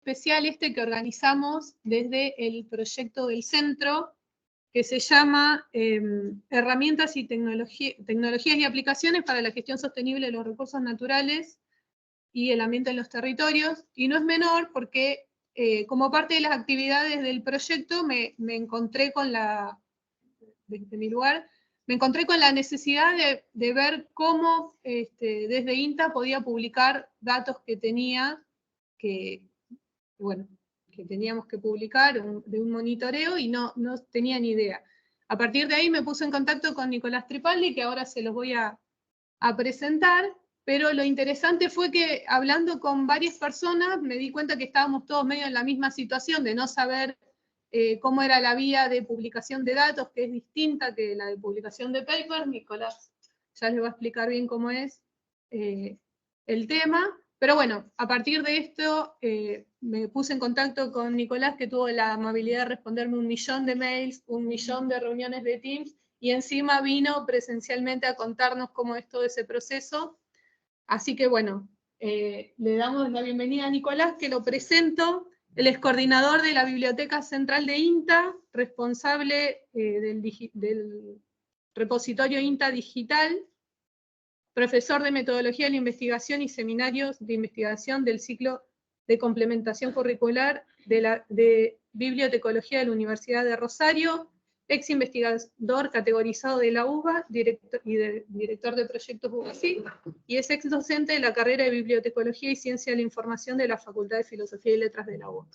especial que organizamos desde el proyecto del centro, que se llama Herramientas y Tecnologías y Aplicaciones para la Gestión Sostenible de los Recursos Naturales y el Ambiente en los Territorios, y no es menor porque como parte de las actividades del proyecto me encontré con desde mi lugar, me encontré con la necesidad de ver cómo desde INTA podía publicar datos que tenía, que teníamos que publicar de un monitoreo y no tenía ni idea. A partir de ahí me puse en contacto con Nicolás Tripaldi, que ahora se los voy a presentar, pero lo interesante fue que hablando con varias personas me di cuenta que estábamos todos medio en la misma situación de no saber cómo era la vía de publicación de datos, que es distinta que la de publicación de papers. Nicolás ya les va a explicar bien cómo es el tema, pero bueno, a partir de esto me puse en contacto con Nicolás, que tuvo la amabilidad de responderme 1.000.000 de mails, 1.000.000 de reuniones de Teams, y encima vino presencialmente a contarnos cómo es todo ese proceso. Así que bueno, le damos la bienvenida a Nicolás, que lo presento. Él es coordinador de la Biblioteca Central de INTA, responsable del repositorio INTA Digital, profesor de Metodología de la Investigación y seminarios de investigación del ciclo de complementación curricular de Bibliotecología de la Universidad de Rosario, ex investigador categorizado de la UBA, director de proyectos UBASI, y es ex docente de la carrera de Bibliotecología y Ciencia de la Información de la Facultad de Filosofía y Letras de la UBA.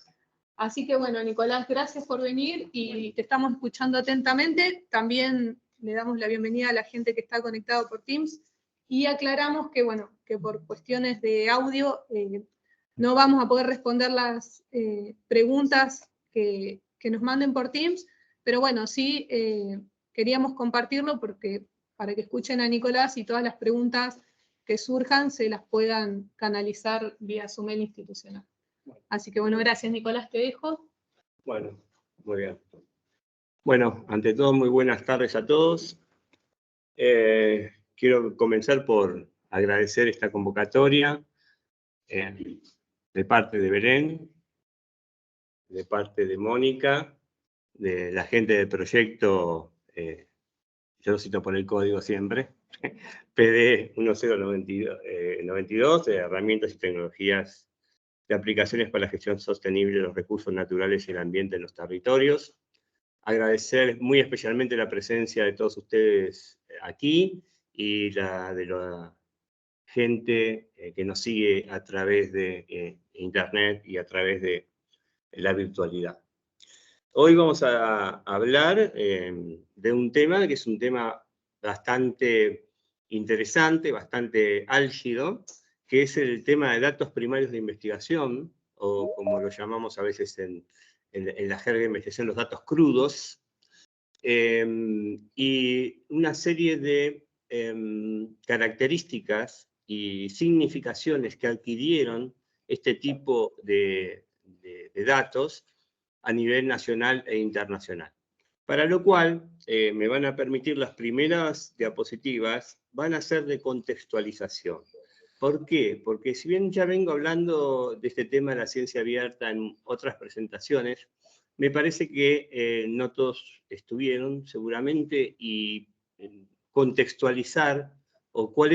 Así que bueno, Nicolás, gracias por venir y te estamos escuchando atentamente. También le damos la bienvenida a la gente que está conectada por Teams y aclaramos que, bueno, que por cuestiones de audio no vamos a poder responder las preguntas que nos manden por Teams, pero bueno, sí queríamos compartirlo para que escuchen a Nicolás y todas las preguntas que surjan se las puedan canalizar vía su mail institucional. Así que bueno, gracias Nicolás, te dejo. Bueno, muy bien. Bueno, ante todo, muy buenas tardes a todos. Quiero comenzar por agradecer esta convocatoria de parte de Belén, de parte de Mónica, de la gente del proyecto, yo lo cito por el código siempre, PD 1092, de Herramientas y Tecnologías de Aplicaciones para la Gestión Sostenible de los Recursos Naturales y el Ambiente en los Territorios. Agradecer muy especialmente la presencia de todos ustedes aquí y la de la gente que nos sigue a través de Internet y a través de la virtualidad. Hoy vamos a hablar de un tema que es un tema bastante interesante, bastante álgido, que es el tema de datos primarios de investigación, o como lo llamamos a veces en la jerga de investigación, los datos crudos, y una serie de características y significaciones que adquirieron este tipo de datos a nivel nacional e internacional. Para lo cual, me van a permitir las primeras diapositivas, van a ser de contextualización. ¿Por qué? Porque si bien ya vengo hablando de este tema de la ciencia abierta en otras presentaciones, me parece que no todos estuvieron seguramente, y contextualizar o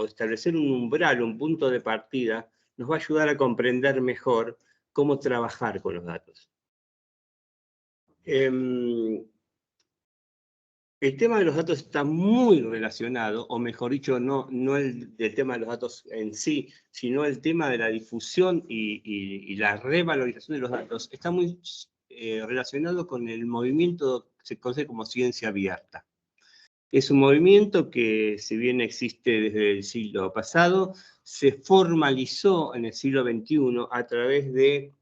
establecer un umbral, un punto de partida, nos va a ayudar a comprender mejor cómo trabajar con los datos. El tema de los datos está muy relacionado, o mejor dicho, no el tema de los datos en sí, sino el tema de la difusión y la revalorización de los datos, está muy relacionado con el movimiento que se conoce como ciencia abierta. Es un movimiento que, si bien existe desde el siglo pasado, se formalizó en el siglo XXI a través de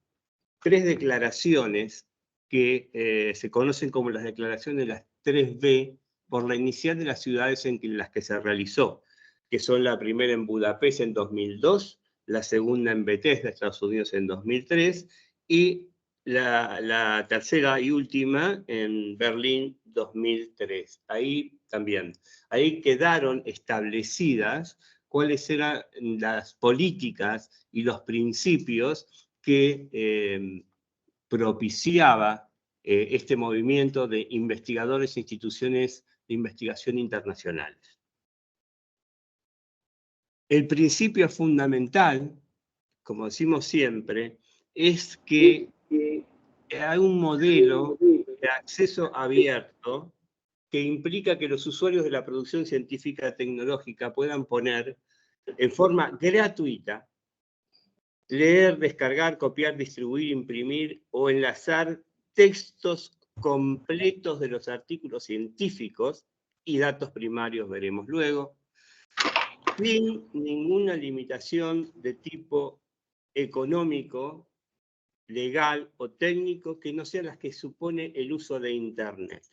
3 declaraciones que se conocen como las declaraciones de las 3B, por la inicial de las ciudades en las que se realizó, que son la primera en Budapest en 2002, la segunda en Bethesda, Estados Unidos, en 2003, y la tercera y última en Berlín, 2003. Ahí también, ahí quedaron establecidas cuáles eran las políticas y los principios que propiciaba este movimiento de investigadores e instituciones de investigación internacionales. El principio fundamental, como decimos siempre, es que hay un modelo de acceso abierto que implica que los usuarios de la producción científica tecnológica puedan poner en forma gratuita, leer, descargar, copiar, distribuir, imprimir o enlazar textos completos de los artículos científicos y datos primarios, veremos luego, sin ninguna limitación de tipo económico, legal o técnico que no sean las que supone el uso de Internet.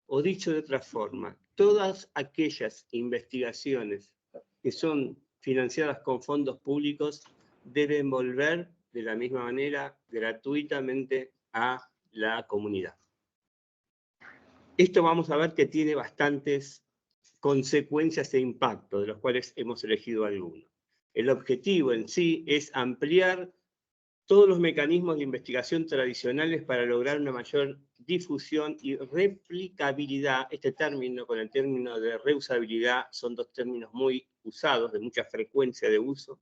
O dicho de otra forma, todas aquellas investigaciones que son financiadas con fondos públicos deben volver de la misma manera gratuitamente a la comunidad. Esto vamos a ver que tiene bastantes consecuencias e impactos, de los cuales hemos elegido algunos. El objetivo en sí es ampliar todos los mecanismos de investigación tradicionales para lograr una mayor difusión y replicabilidad. Este término con el término de reusabilidad son dos términos muy usados, de mucha frecuencia de uso,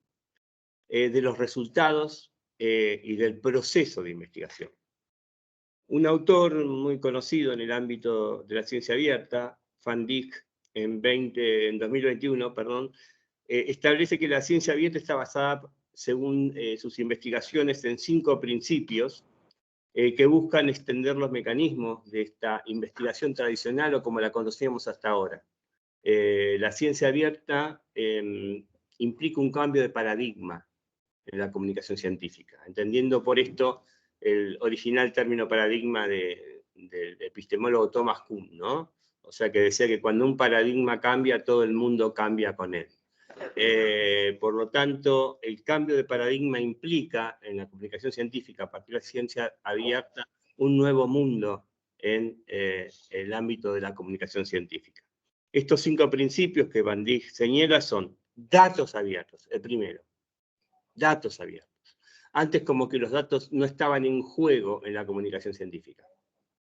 de los resultados y del proceso de investigación. Un autor muy conocido en el ámbito de la ciencia abierta, Van Dijk, en 2021, establece que la ciencia abierta está basada, según sus investigaciones, en 5 principios que buscan extender los mecanismos de esta investigación tradicional o como la conocíamos hasta ahora. La ciencia abierta implica un cambio de paradigma en la comunicación científica, entendiendo por esto el original término paradigma del epistemólogo Thomas Kuhn, ¿no? O sea, que decía que cuando un paradigma cambia, todo el mundo cambia con él. Por lo tanto, el cambio de paradigma implica en la comunicación científica, a partir de la ciencia abierta, un nuevo mundo en el ámbito de la comunicación científica. Estos 5 principios que Van Dijk señala son datos abiertos, el primero, datos abiertos. Antes como que los datos no estaban en juego en la comunicación científica.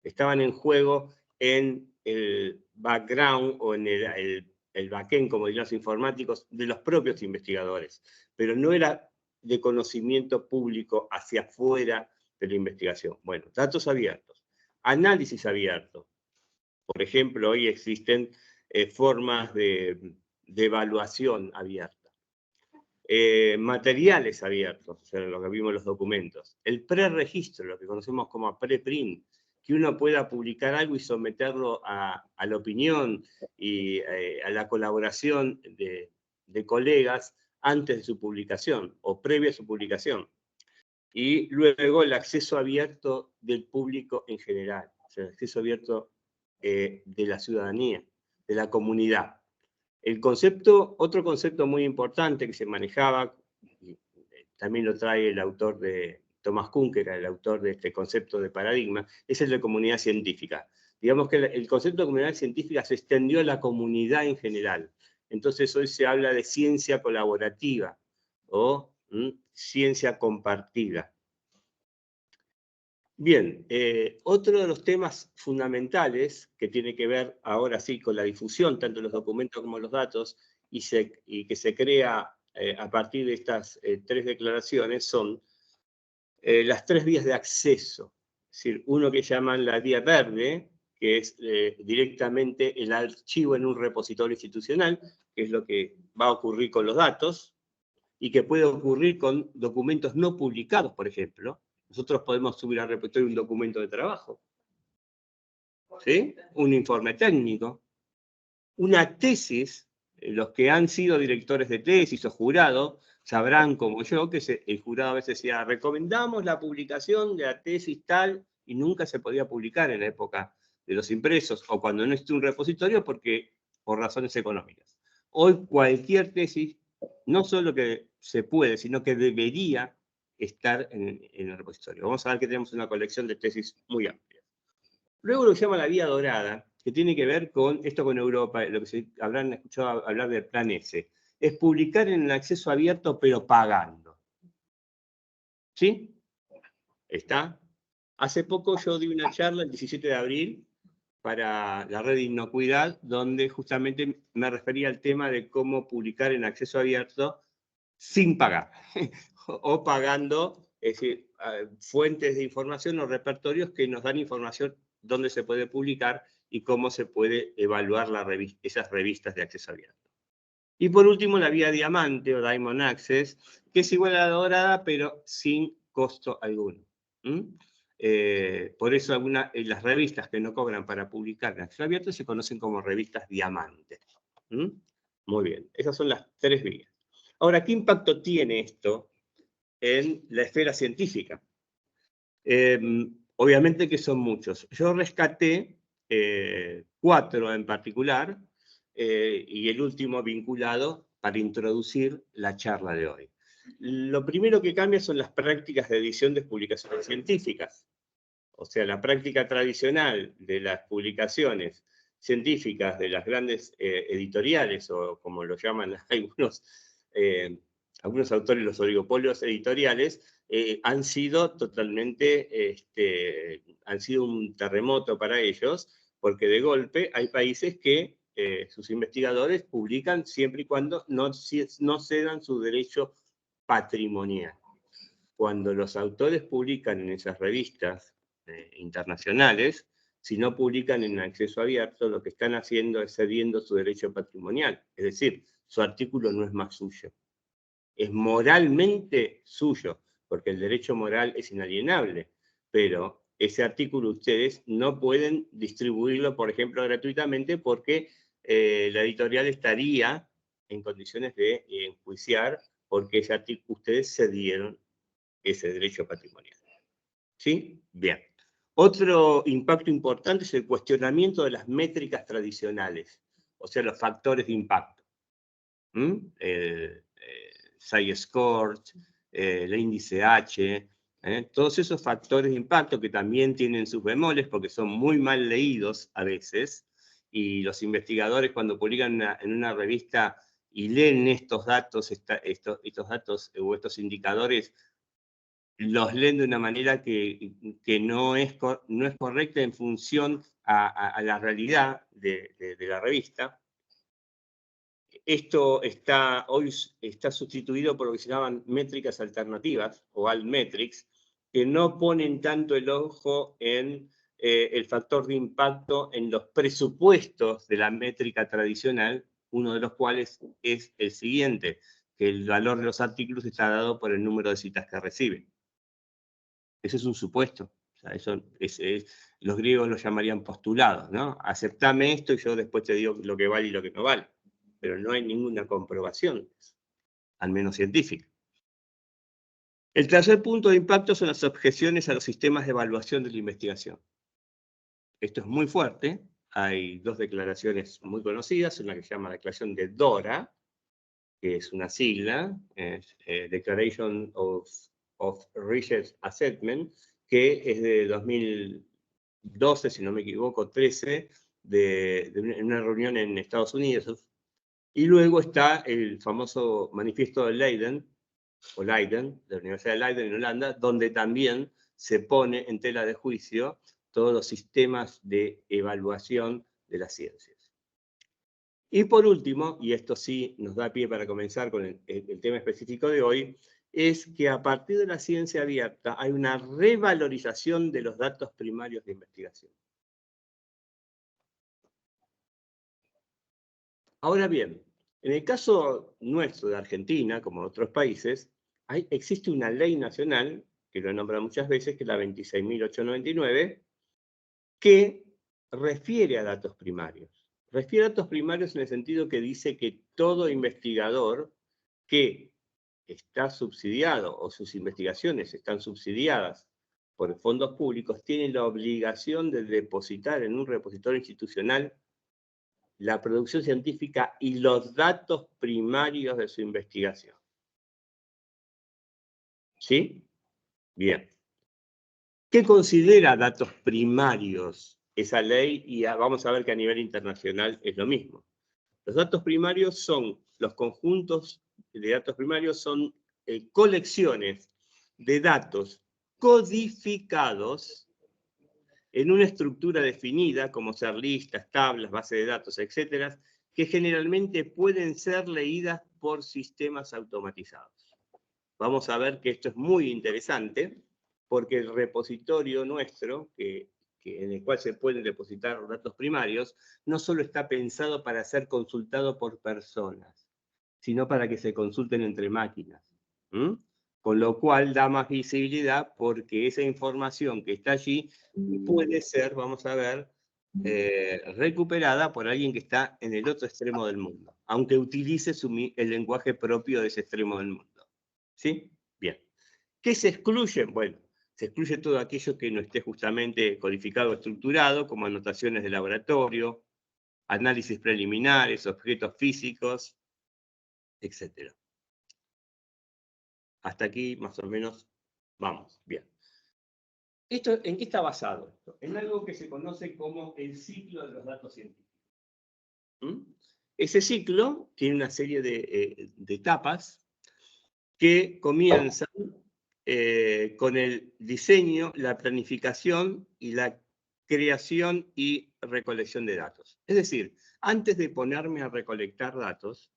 Estaban en juego en el background o en el backend, como dirían los informáticos, de los propios investigadores. Pero no era de conocimiento público hacia afuera de la investigación. Bueno, datos abiertos. Análisis abierto. Por ejemplo, hoy existen formas de evaluación abierta. Materiales abiertos, o sea, lo que vimos en los documentos. El preregistro, lo que conocemos como preprint, que uno pueda publicar algo y someterlo a la opinión y a la colaboración de colegas antes de su publicación o previa a su publicación. Y luego el acceso abierto del público en general, o sea, el acceso abierto de la ciudadanía, de la comunidad. El concepto, otro concepto muy importante que se manejaba, y también lo trae el autor de Thomas Kuhn, que era el autor de este concepto de paradigma, es el de comunidad científica. Digamos que el concepto de comunidad científica se extendió a la comunidad en general. Entonces hoy se habla de ciencia colaborativa o ciencia compartida. Bien, otro de los temas fundamentales que tiene que ver ahora sí con la difusión, tanto de los documentos como los datos, y que se crea a partir de estas 3 declaraciones son las 3 vías de acceso. Es decir, uno que llaman la vía verde, que es directamente el archivo en un repositorio institucional, que es lo que va a ocurrir con los datos, y que puede ocurrir con documentos no publicados, por ejemplo. Nosotros podemos subir al repositorio un documento de trabajo, ¿sí? Un informe técnico, una tesis. Los que han sido directores de tesis o jurado sabrán, como yo, que el jurado a veces decía, recomendamos la publicación de la tesis tal, y nunca se podía publicar en la época de los impresos, o cuando no existe un repositorio, por razones económicas. Hoy cualquier tesis, no solo que se puede, sino que debería estar en el repositorio. Vamos a ver que tenemos una colección de tesis muy amplia. Luego lo que se llama la vía dorada, que tiene que ver con esto con Europa, lo que se habrán escuchado hablar del Plan S. Es publicar en el acceso abierto, pero pagando. ¿Sí? ¿Está? Hace poco yo di una charla el 17 de abril para la red de Inocuidad, donde justamente me refería al tema de cómo publicar en acceso abierto sin pagar, o pagando, es decir, fuentes de información o repertorios que nos dan información dónde se puede publicar y cómo se puede evaluar esas revistas de acceso abierto. Y por último, la vía diamante o Diamond Access, que es igual a la dorada, pero sin costo alguno. Por eso las revistas que no cobran para publicar en acceso abierto se conocen como revistas diamante. Muy bien, esas son las tres vías. Ahora, ¿qué impacto tiene esto en la esfera científica? Obviamente que son muchos. Yo rescaté 4 en particular, y el último vinculado para introducir la charla de hoy. Lo primero que cambia son las prácticas de edición de publicaciones científicas. O sea, la práctica tradicional de las publicaciones científicas de las grandes editoriales, o como lo llaman algunos autores, los oligopolios editoriales, han sido totalmente, han sido un terremoto para ellos, porque de golpe hay países que sus investigadores publican siempre y cuando no cedan su derecho patrimonial. Cuando los autores publican en esas revistas internacionales, si no publican en acceso abierto, lo que están haciendo es cediendo su derecho patrimonial. Es decir, su artículo no es más suyo. Es moralmente suyo, porque el derecho moral es inalienable, pero ese artículo ustedes no pueden distribuirlo, por ejemplo, gratuitamente, porque la editorial estaría en condiciones de enjuiciar porque ese artículo ustedes cedieron ese derecho patrimonial. ¿Sí? Bien. Otro impacto importante es el cuestionamiento de las métricas tradicionales, o sea, los factores de impacto. SciScore, el índice H, todos esos factores de impacto que también tienen sus bemoles porque son muy mal leídos a veces, y los investigadores cuando publican en una revista y leen estos datos, estos datos o estos indicadores, los leen de una manera que no es correcta en función a la realidad de la revista. Esto hoy está sustituido por lo que se llaman métricas alternativas, o altmetrics, que no ponen tanto el ojo en el factor de impacto en los presupuestos de la métrica tradicional, uno de los cuales es el siguiente, que el valor de los artículos está dado por el número de citas que reciben. Ese es un supuesto. O sea, los griegos lo llamarían postulados, ¿no? Aceptame esto y yo después te digo lo que vale y lo que no vale. Pero no hay ninguna comprobación, al menos científica. El tercer punto de impacto son las objeciones a los sistemas de evaluación de la investigación. Esto es muy fuerte. Hay 2 declaraciones muy conocidas, una que se llama Declaración de Dora, que es una sigla, Declaration of Research Assessment, que es de 2012, si no me equivoco, 13, en una reunión en Estados Unidos. Y luego está el famoso manifiesto de Leiden, de la Universidad de Leiden en Holanda, donde también se pone en tela de juicio todos los sistemas de evaluación de las ciencias. Y por último, y esto sí nos da pie para comenzar con el tema específico de hoy, es que a partir de la ciencia abierta hay una revalorización de los datos primarios de investigación. Ahora bien, en el caso nuestro de Argentina, como de otros países, existe una ley nacional, que lo he nombrado muchas veces, que es la 26.899, que refiere a datos primarios. Refiere a datos primarios en el sentido que dice que todo investigador que está subsidiado o sus investigaciones están subsidiadas por fondos públicos tiene la obligación de depositar en un repositorio institucional la producción científica y los datos primarios de su investigación. ¿Sí? Bien. ¿Qué considera datos primarios esa ley? Y vamos a ver que a nivel internacional es lo mismo. Los datos primarios son, los conjuntos de datos primarios son colecciones de datos codificados en una estructura definida, como ser listas, tablas, bases de datos, etcétera, que generalmente pueden ser leídas por sistemas automatizados. Vamos a ver que esto es muy interesante, porque el repositorio nuestro, en el cual se pueden depositar datos primarios, no solo está pensado para ser consultado por personas, sino para que se consulten entre máquinas. Con lo cual da más visibilidad, porque esa información que está allí puede ser, vamos a ver, recuperada por alguien que está en el otro extremo del mundo, aunque utilice el lenguaje propio de ese extremo del mundo. ¿Sí? Bien. ¿Qué se excluye? Bueno, se excluye todo aquello que no esté justamente codificado o estructurado, como anotaciones de laboratorio, análisis preliminares, objetos físicos, etc. Hasta aquí, más o menos, vamos, bien. ¿Esto en qué está basado? En algo que se conoce como el ciclo de los datos científicos. Ese ciclo tiene una serie de etapas que comienzan con el diseño, la planificación y la creación y recolección de datos. Es decir, antes de ponerme a recolectar datos,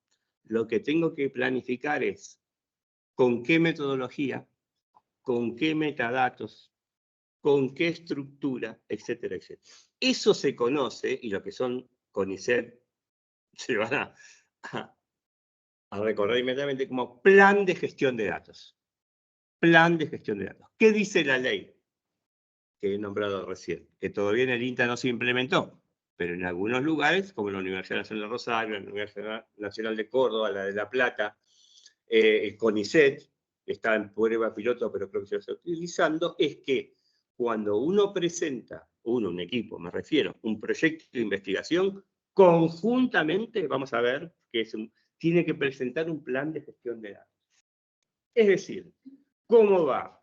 lo que tengo que planificar es con qué metodología, con qué metadatos, con qué estructura, etcétera, etcétera. Eso se conoce, y lo que son CONICET se van a recordar inmediatamente como plan de gestión de datos. Plan de gestión de datos. ¿Qué dice la ley que he nombrado recién? Que todavía en el INTA no se implementó, pero en algunos lugares, como la Universidad Nacional de Rosario, la Universidad Nacional de Córdoba, la de La Plata, el CONICET, está en prueba piloto, pero creo que se lo está utilizando, es que cuando uno presenta, un equipo, me refiero, un proyecto de investigación, conjuntamente, vamos a ver, que tiene que presentar un plan de gestión de datos. Es decir, ¿cómo va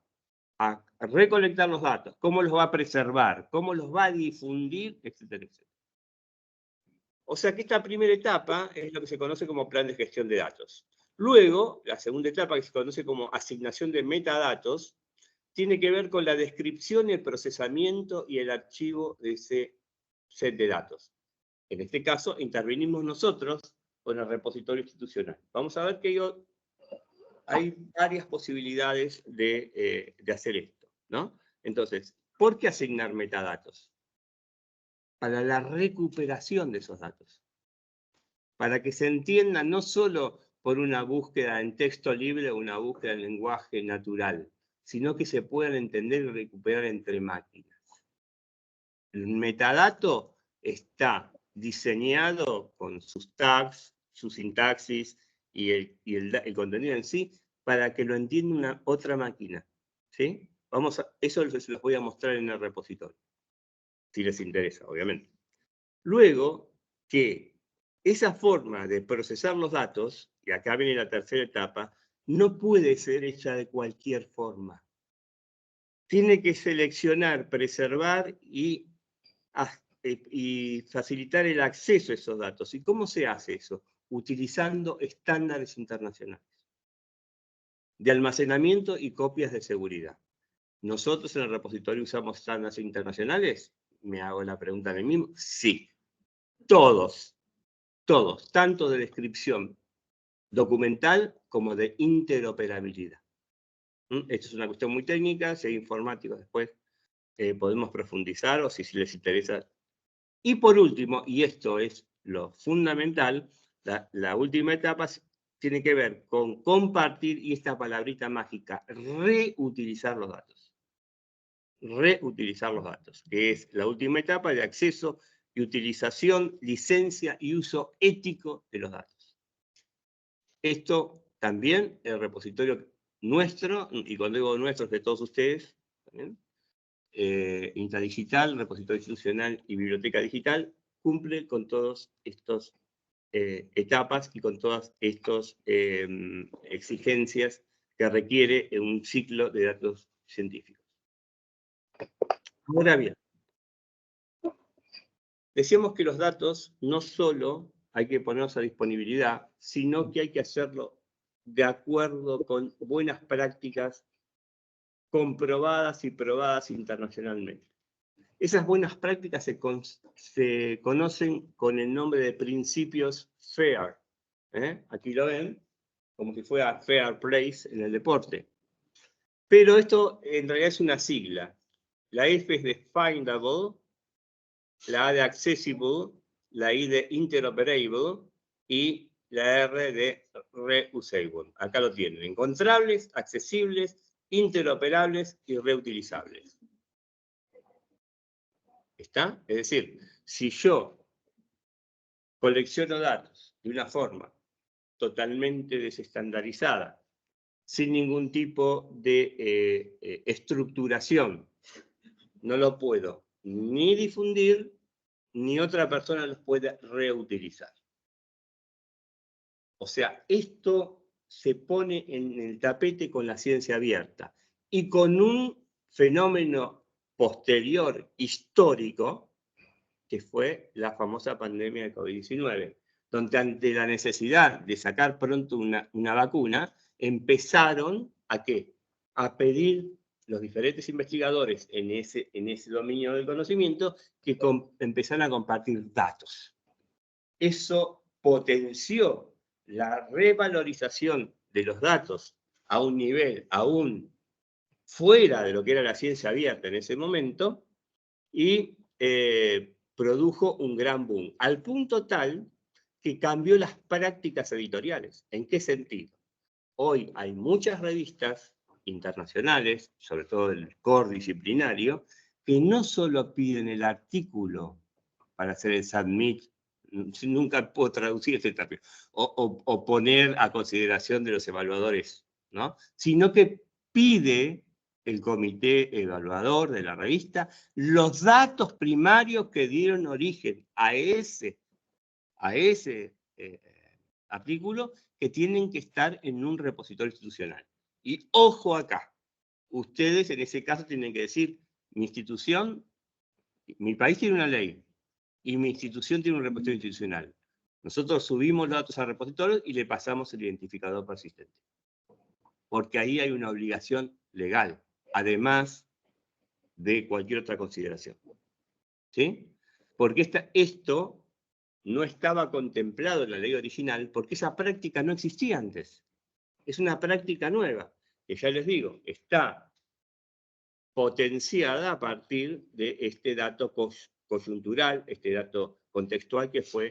a recolectar los datos? ¿Cómo los va a preservar? ¿Cómo los va a difundir? Etcétera, etcétera. O sea que esta primera etapa es lo que se conoce como plan de gestión de datos. Luego, la segunda etapa, que se conoce como asignación de metadatos, tiene que ver con la descripción, el procesamiento y el archivo de ese set de datos. En este caso, intervenimos nosotros con el repositorio institucional. Vamos a ver que hay varias posibilidades de hacer esto, ¿no? Entonces, ¿por qué asignar metadatos? Para la recuperación de esos datos. Para que se entienda no solo por una búsqueda en texto libre o una búsqueda en lenguaje natural, sino que se puedan entender y recuperar entre máquinas. El metadato está diseñado con sus tags, su sintaxis y el contenido en sí para que lo entienda una otra máquina. ¿Sí? Eso les voy a mostrar en el repositorio, si les interesa, obviamente. Luego que esa forma de procesar los datos, y acá viene la tercera etapa, no puede ser hecha de cualquier forma. Tiene que seleccionar, preservar y facilitar el acceso a esos datos. ¿Y cómo se hace eso? Utilizando estándares internacionales de almacenamiento y copias de seguridad. ¿Nosotros en el repositorio usamos estándares internacionales? Me hago la pregunta a mí mismo. Sí. Todos, tanto de descripción documental como de interoperabilidad. Esto es una cuestión muy técnica, si hay informáticos después podemos profundizar o si les interesa. Y por último, y esto es lo fundamental, la última etapa tiene que ver con compartir y esta palabrita mágica, reutilizar los datos. Reutilizar los datos, que es la última etapa de acceso y utilización, licencia y uso ético de los datos. Esto también, el repositorio nuestro, y cuando digo nuestro es de todos ustedes, también, Intradigital, repositorio institucional y biblioteca digital, cumple con todas estas etapas y con todas estas exigencias que requiere un ciclo de datos científicos. Ahora bien, decíamos que los datos no solo hay que ponerlos a disponibilidad, sino que hay que hacerlo de acuerdo con buenas prácticas comprobadas y probadas internacionalmente. Esas buenas prácticas se conocen con el nombre de principios FAIR. Aquí lo ven, como si fuera Fair Place en el deporte. Pero esto en realidad es una sigla. La F es de Findable, la A de Accessible, la I de Interoperable y la R de Reusable. Acá lo tienen. Encontrables, accesibles, interoperables y reutilizables. ¿Está? Es decir, si yo colecciono datos de una forma totalmente desestandarizada, sin ningún tipo de estructuración, no lo puedo ni difundir, ni otra persona los puede reutilizar. O sea, esto se pone en el tapete con la ciencia abierta y con un fenómeno posterior, histórico, que fue la famosa pandemia de COVID-19, donde ante la necesidad de sacar pronto una vacuna, empezaron a ¿qué? A pedir los diferentes investigadores en ese dominio del conocimiento que empezaran a compartir datos. Eso potenció la revalorización de los datos a un nivel aún fuera de lo que era la ciencia abierta en ese momento y produjo un gran boom, al punto tal que cambió las prácticas editoriales. ¿En qué sentido? Hoy hay muchas revistas internacionales, sobre todo el core disciplinario, que no solo piden el artículo para hacer el submit, nunca puedo traducir este término, o poner a consideración de los evaluadores, ¿no? Sino que pide el comité evaluador de la revista los datos primarios que dieron origen a ese artículo, que tienen que estar en un repositorio institucional. Y ojo acá, ustedes en ese caso tienen que decir, mi institución, mi país tiene una ley, y mi institución tiene un repositorio institucional. Nosotros subimos los datos al repositorio y le pasamos el identificador persistente. Porque ahí hay una obligación legal, además de cualquier otra consideración. ¿Sí? Porque esto no estaba contemplado en la ley original, porque esa práctica no existía antes. Es una práctica nueva, que ya les digo, está potenciada a partir de este dato coyuntural, este dato contextual que fue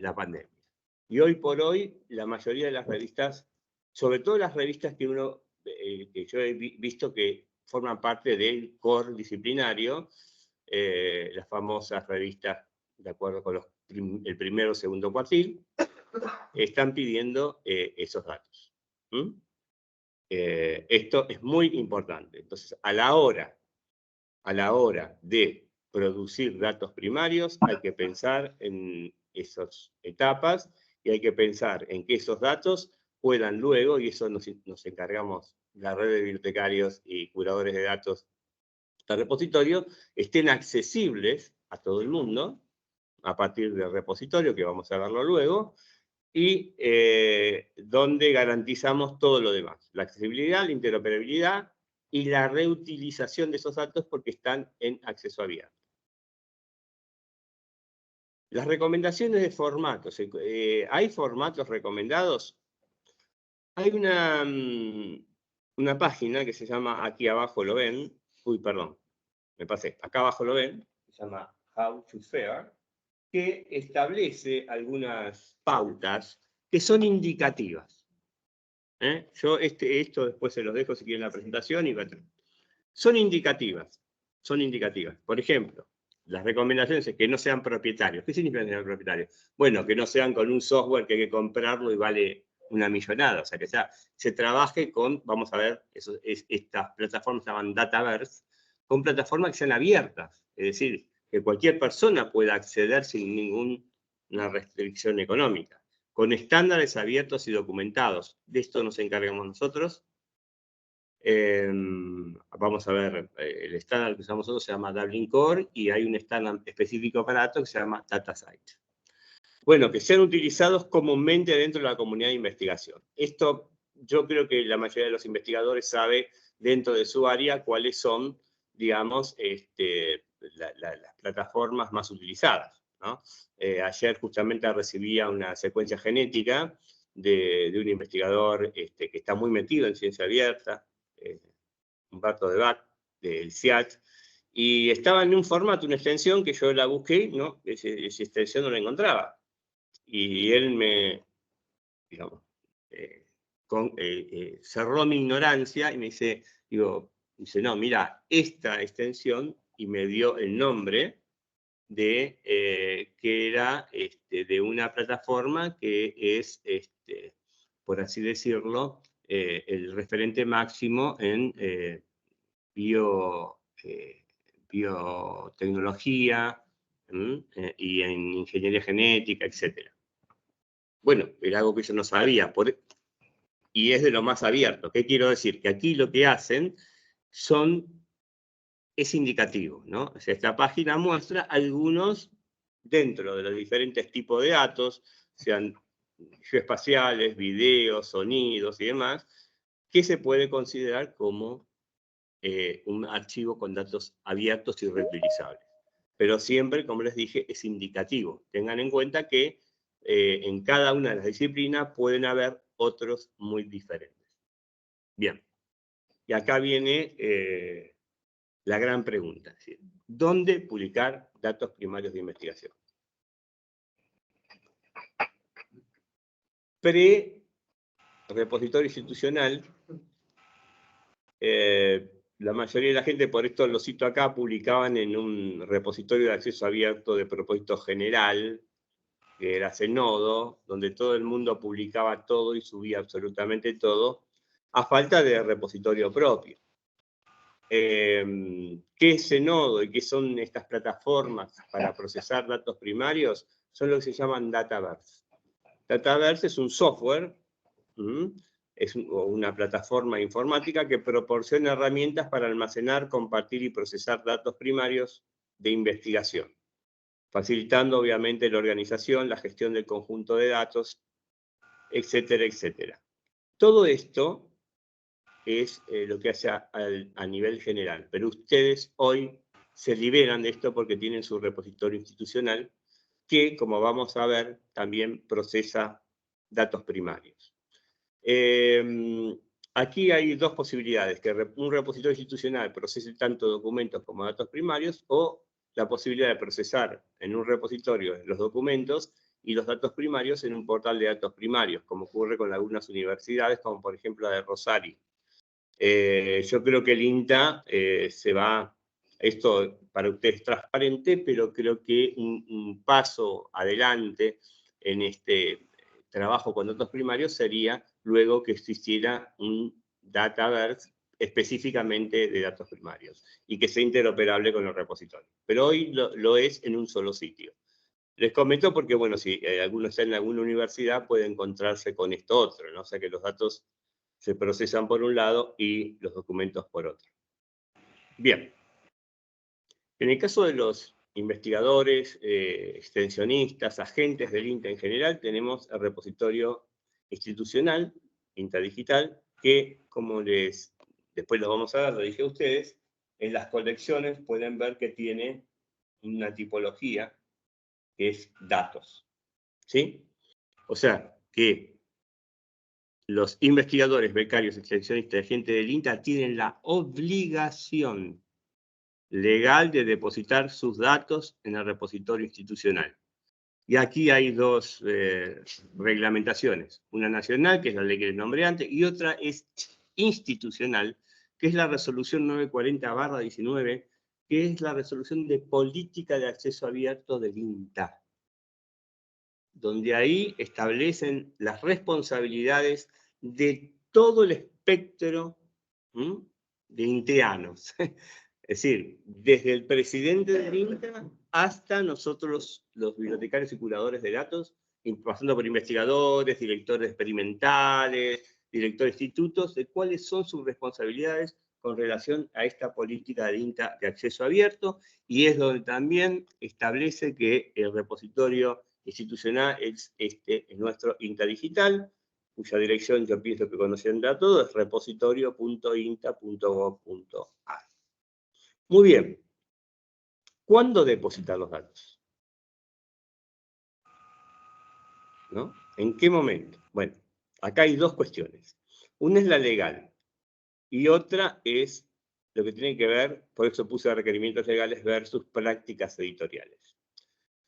la pandemia. Y hoy por hoy, la mayoría de las revistas, sobre todo las revistas que que yo he visto que forman parte del core disciplinario, las famosas revistas, de acuerdo con el primero o segundo cuartil, están pidiendo esos datos. Esto es muy importante. Entonces, a la hora de producir datos primarios, hay que pensar en esas etapas y hay que pensar en que esos datos puedan luego, y eso nos encargamos, la red de bibliotecarios y curadores de datos del repositorio, estén accesibles a todo el mundo, a partir del repositorio, que vamos a verlo luego, y donde garantizamos todo lo demás, la accesibilidad, la interoperabilidad y la reutilización de esos datos porque están en acceso abierto. Las recomendaciones de formatos. ¿Hay formatos recomendados? Hay una página que se llama, aquí abajo lo ven, perdón, me pasé, acá abajo lo ven, se llama How to Fair, que establece algunas pautas que son indicativas. Yo esto después se los dejo si quieren la presentación. Son indicativas. Por ejemplo, las recomendaciones es que no sean propietarios. ¿Qué significa ser propietarios? Bueno, que no sean con un software que hay que comprarlo y vale una millonada. O sea, que se trabaje con, vamos a ver, estas plataformas se llaman Dataverse, con plataformas que sean abiertas. Es decir, que cualquier persona pueda acceder sin ninguna restricción económica, con estándares abiertos y documentados. De esto nos encargamos nosotros. Vamos a ver, el estándar que usamos nosotros se llama Dublin Core y hay un estándar específico para datos que se llama DataSite. Bueno, que sean utilizados comúnmente dentro de la comunidad de investigación. Esto yo creo que la mayoría de los investigadores sabe dentro de su área cuáles son, digamos, las plataformas más utilizadas, ¿no? Ayer justamente recibía una secuencia genética de un investigador que está muy metido en ciencia abierta, Humberto de Bach, del CIAT, y estaba en un formato, una extensión que yo la busqué, ¿no? Esa extensión no la encontraba. Y él me, digamos, cerró mi ignorancia y me dice, no, mira, esta extensión, y me dio el nombre de que era de una plataforma que es, por así decirlo, el referente máximo en biotecnología y en ingeniería genética, etc. Bueno, era algo que yo no sabía, y es de lo más abierto. ¿Qué quiero decir? Que aquí lo que hacen es indicativo, ¿no? O sea, esta página muestra algunos dentro de los diferentes tipos de datos, sean geoespaciales, videos, sonidos y demás, que se puede considerar como un archivo con datos abiertos y reutilizables. Pero siempre, como les dije, es indicativo. Tengan en cuenta que en cada una de las disciplinas pueden haber otros muy diferentes. Bien. Y acá viene la gran pregunta. Es decir, ¿dónde publicar datos primarios de investigación? Pre-repositorio institucional, la mayoría de la gente, por esto lo cito acá, publicaban en un repositorio de acceso abierto de propósito general, que era Zenodo, donde todo el mundo publicaba todo y subía absolutamente todo, a falta de repositorio propio. ¿Qué es Zenodo y qué son estas plataformas para procesar datos primarios? Son lo que se llaman Dataverse. Dataverse es un software, es una plataforma informática que proporciona herramientas para almacenar, compartir y procesar datos primarios de investigación, facilitando obviamente la organización, la gestión del conjunto de datos, etcétera, etcétera. Todo esto es lo que hace a nivel general, pero ustedes hoy se liberan de esto porque tienen su repositorio institucional que, como vamos a ver, también procesa datos primarios. Aquí hay dos posibilidades, que un repositorio institucional procese tanto documentos como datos primarios, o la posibilidad de procesar en un repositorio los documentos y los datos primarios en un portal de datos primarios, como ocurre con algunas universidades, como por ejemplo la de Rosario. Yo creo que el INTA se va, esto para ustedes es transparente, pero creo que un paso adelante en este trabajo con datos primarios sería luego que existiera un Dataverse específicamente de datos primarios y que sea interoperable con el repositorio. Pero hoy lo es en un solo sitio. Les comento porque, bueno, si alguno está en alguna universidad puede encontrarse con esto otro, ¿no? O sea que los datos se procesan por un lado y los documentos por otro. Bien. En el caso de los investigadores, extensionistas, agentes del INTA en general, tenemos el repositorio institucional, INTA Digital, que, como después lo vamos a ver, lo dije a ustedes, en las colecciones pueden ver que tiene una tipología que es datos. ¿Sí? O sea, que los investigadores, becarios, extensionistas, agentes del INTA tienen la obligación legal de depositar sus datos en el repositorio institucional. Y aquí hay dos reglamentaciones. Una nacional, que es la ley que les nombré antes, y otra es institucional, que es la resolución 940/19, que es la resolución de política de acceso abierto del INTA, donde ahí establecen las responsabilidades de todo el espectro de inteanos. Es decir, desde el presidente del INTA hasta nosotros los bibliotecarios y curadores de datos, pasando por investigadores, directores experimentales, directores de institutos, de cuáles son sus responsabilidades con relación a esta política del INTA de acceso abierto, y es donde también establece que el repositorio institucional es nuestro INTA Digital, cuya dirección yo pienso que conocen ya todos, es repositorio.inta.gov.ar. Muy bien. ¿Cuándo depositar los datos? ¿No? ¿En qué momento? Bueno, acá hay dos cuestiones. Una es la legal y otra es lo que tiene que ver, por eso puse requerimientos legales versus prácticas editoriales.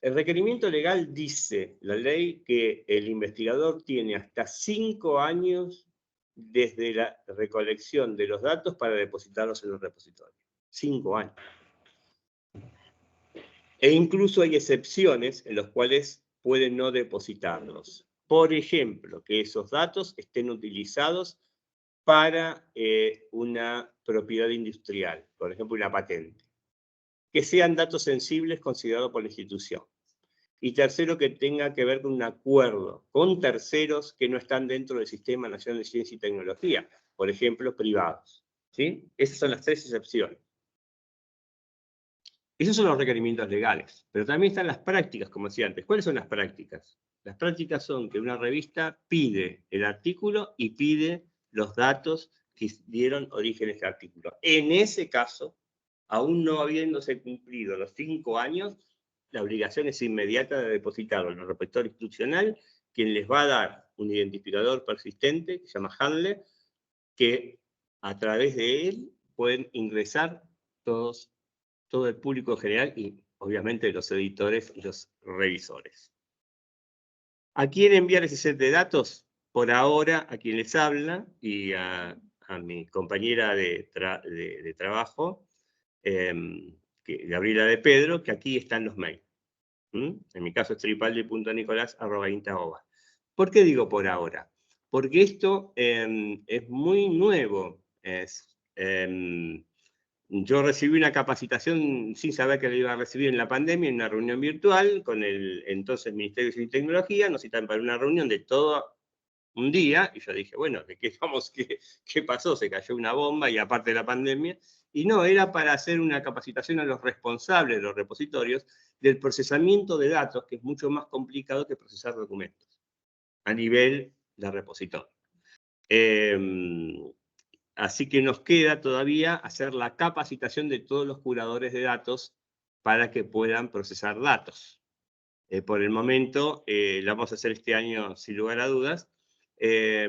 El requerimiento legal dice, la ley, que el investigador tiene hasta 5 años desde la recolección de los datos para depositarlos en los repositorios. 5 años. E incluso hay excepciones en las cuales pueden no depositarlos. Por ejemplo, que esos datos estén utilizados para una propiedad industrial, por ejemplo, una patente. Que sean datos sensibles considerados por la institución. Y tercero, que tenga que ver con un acuerdo con terceros que no están dentro del Sistema Nacional de Ciencia y Tecnología, por ejemplo, privados. ¿Sí? Esas son las 3 excepciones. Esos son los requerimientos legales, pero también están las prácticas, como decía antes. ¿Cuáles son las prácticas? Las prácticas son que una revista pide el artículo y pide los datos que dieron origen a este artículo. En ese caso, aún no habiéndose cumplido los 5 años, la obligación es inmediata de depositarlo en el repositorio institucional, quien les va a dar un identificador persistente, que se llama handler, que a través de él pueden ingresar todo el público en general y obviamente los editores y los revisores. ¿A quién enviar ese set de datos? Por ahora, a quien les habla y a mi compañera de trabajo, Gabriela de Pedro, que aquí están los mails. En mi caso es tripaldi.nicolás@inta.gov. ¿Por qué digo por ahora? Porque esto es muy nuevo. Yo recibí una capacitación sin saber que la iba a recibir en la pandemia, en una reunión virtual con el entonces Ministerio de Ciencia y Tecnología. Nos citaron para una reunión de todo un día, y yo dije, bueno, ¿de qué vamos? ¿Qué pasó? Se cayó una bomba y aparte de la pandemia. Y no, era para hacer una capacitación a los responsables de los repositorios del procesamiento de datos, que es mucho más complicado que procesar documentos a nivel de repositorio. Así que nos queda todavía hacer la capacitación de todos los curadores de datos para que puedan procesar datos. Por el momento, la vamos a hacer este año sin lugar a dudas.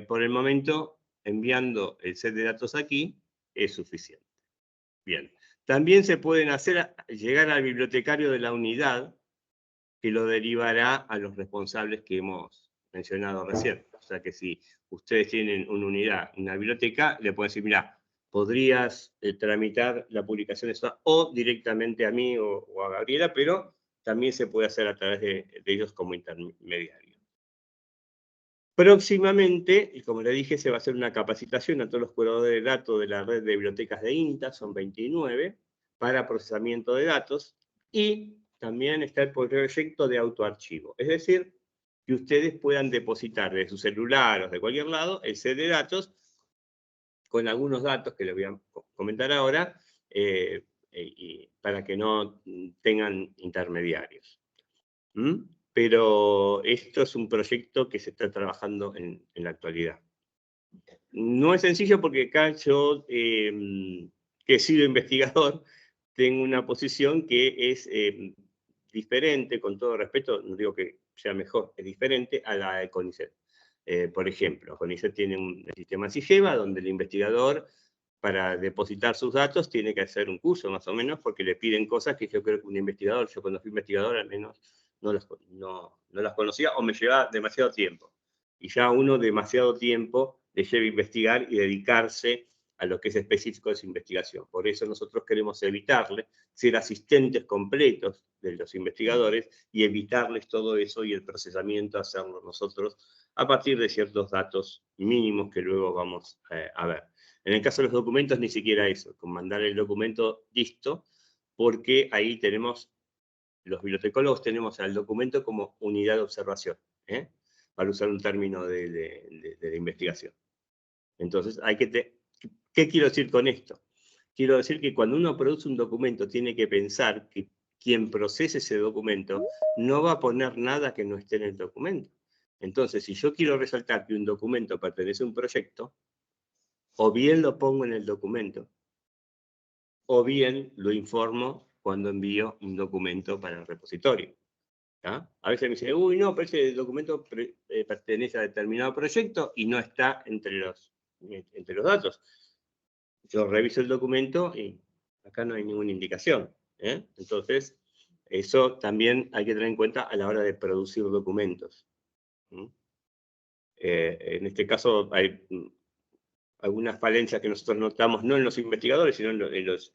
Por el momento, enviando el set de datos aquí es suficiente. Bien. También se pueden llegar al bibliotecario de la unidad, que lo derivará a los responsables que hemos mencionado recién. O sea que si ustedes tienen una unidad, una biblioteca, le pueden decir, mira, podrías tramitar la publicación de eso o directamente a mí o a Gabriela, pero también se puede hacer a través de ellos como intermediario. Próximamente, y como le dije, se va a hacer una capacitación a todos los curadores de datos de la red de bibliotecas de INTA, son 29, para procesamiento de datos, y también está el proyecto de autoarchivo. Es decir, que ustedes puedan depositar de su celular o de cualquier lado el set de datos con algunos datos que les voy a comentar ahora, para que no tengan intermediarios. Pero esto es un proyecto que se está trabajando en la actualidad. No es sencillo porque acá yo, que he sido investigador, tengo una posición que es diferente, con todo respeto, no digo que sea mejor, es diferente a la de CONICET. Por ejemplo, CONICET tiene un sistema SIGEVA donde el investigador, para depositar sus datos, tiene que hacer un curso más o menos, porque le piden cosas que yo creo que un investigador, yo cuando fui investigador al menos no las conocía o me llevaba demasiado tiempo. Y ya uno demasiado tiempo le lleva a investigar y dedicarse a lo que es específico de su investigación. Por eso nosotros queremos evitarle ser asistentes completos de los investigadores y evitarles todo eso y el procesamiento hacerlo nosotros a partir de ciertos datos mínimos que luego vamos a ver. En el caso de los documentos, ni siquiera eso, con mandar el documento listo, porque ahí tenemos, los bibliotecólogos tenemos al documento como unidad de observación, para usar un término de investigación. Entonces, ¿qué quiero decir con esto? Quiero decir que cuando uno produce un documento, tiene que pensar que quien procese ese documento no va a poner nada que no esté en el documento. Entonces, si yo quiero resaltar que un documento pertenece a un proyecto, o bien lo pongo en el documento, o bien lo informo cuando envío un documento para el repositorio. ¿Ah? A veces me dicen, uy, no, pero ese documento pertenece a determinado proyecto y no está entre los datos. Yo reviso el documento y acá no hay ninguna indicación. Entonces, eso también hay que tener en cuenta a la hora de producir documentos. En este caso hay algunas falencias que nosotros notamos, no en los investigadores, sino en los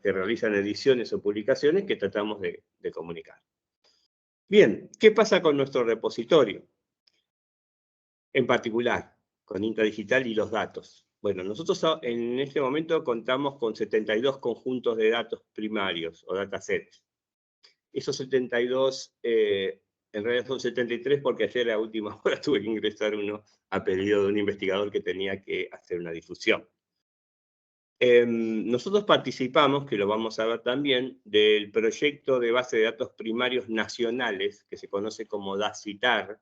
que realizan ediciones o publicaciones, que tratamos de comunicar. Bien, ¿qué pasa con nuestro repositorio? En particular, con Intradigital y los datos. Bueno, nosotros en este momento contamos con 72 conjuntos de datos primarios o datasets. Esos 72, en realidad son 73 porque ayer a última hora tuve que ingresar uno a pedido de un investigador que tenía que hacer una difusión. Nosotros participamos, que lo vamos a ver también, del proyecto de base de datos primarios nacionales, que se conoce como DACITAR,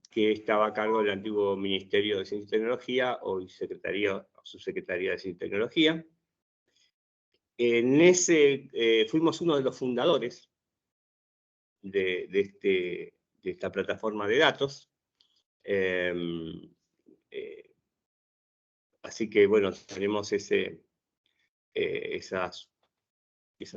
que estaba a cargo del antiguo Ministerio de Ciencia y Tecnología, hoy Subsecretaría de Ciencia y Tecnología. En ese fuimos uno de los fundadores de esta plataforma de datos. Así que, bueno, tenemos esa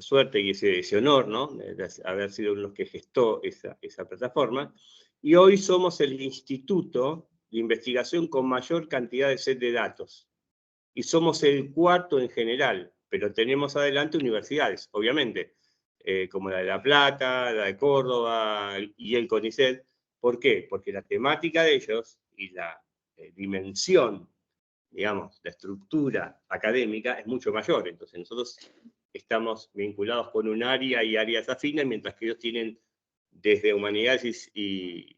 suerte y ese honor, ¿no? De haber sido uno de los que gestó esa plataforma. Y hoy somos el instituto de investigación con mayor cantidad de set de datos. Y somos el cuarto en general, pero tenemos adelante universidades, obviamente, como la de La Plata, la de Córdoba y el CONICET. ¿Por qué? Porque la temática de ellos y la dimensión, digamos, la estructura académica es mucho mayor. Entonces nosotros estamos vinculados con un área y áreas afines, mientras que ellos tienen desde humanidades y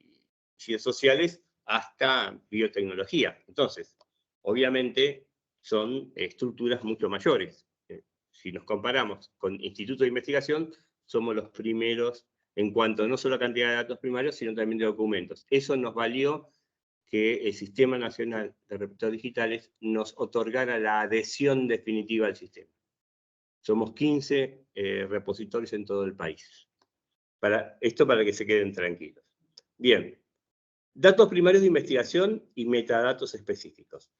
ciencias sociales hasta biotecnología. Entonces, obviamente, son estructuras mucho mayores. Si nos comparamos con institutos de investigación, somos los primeros en cuanto no solo a cantidad de datos primarios, sino también de documentos. Eso nos valió que el Sistema Nacional de Repositorios Digitales nos otorgara la adhesión definitiva al sistema. Somos 15 repositorios en todo el país. Esto para que se queden tranquilos. Bien, datos primarios de investigación y metadatos específicos.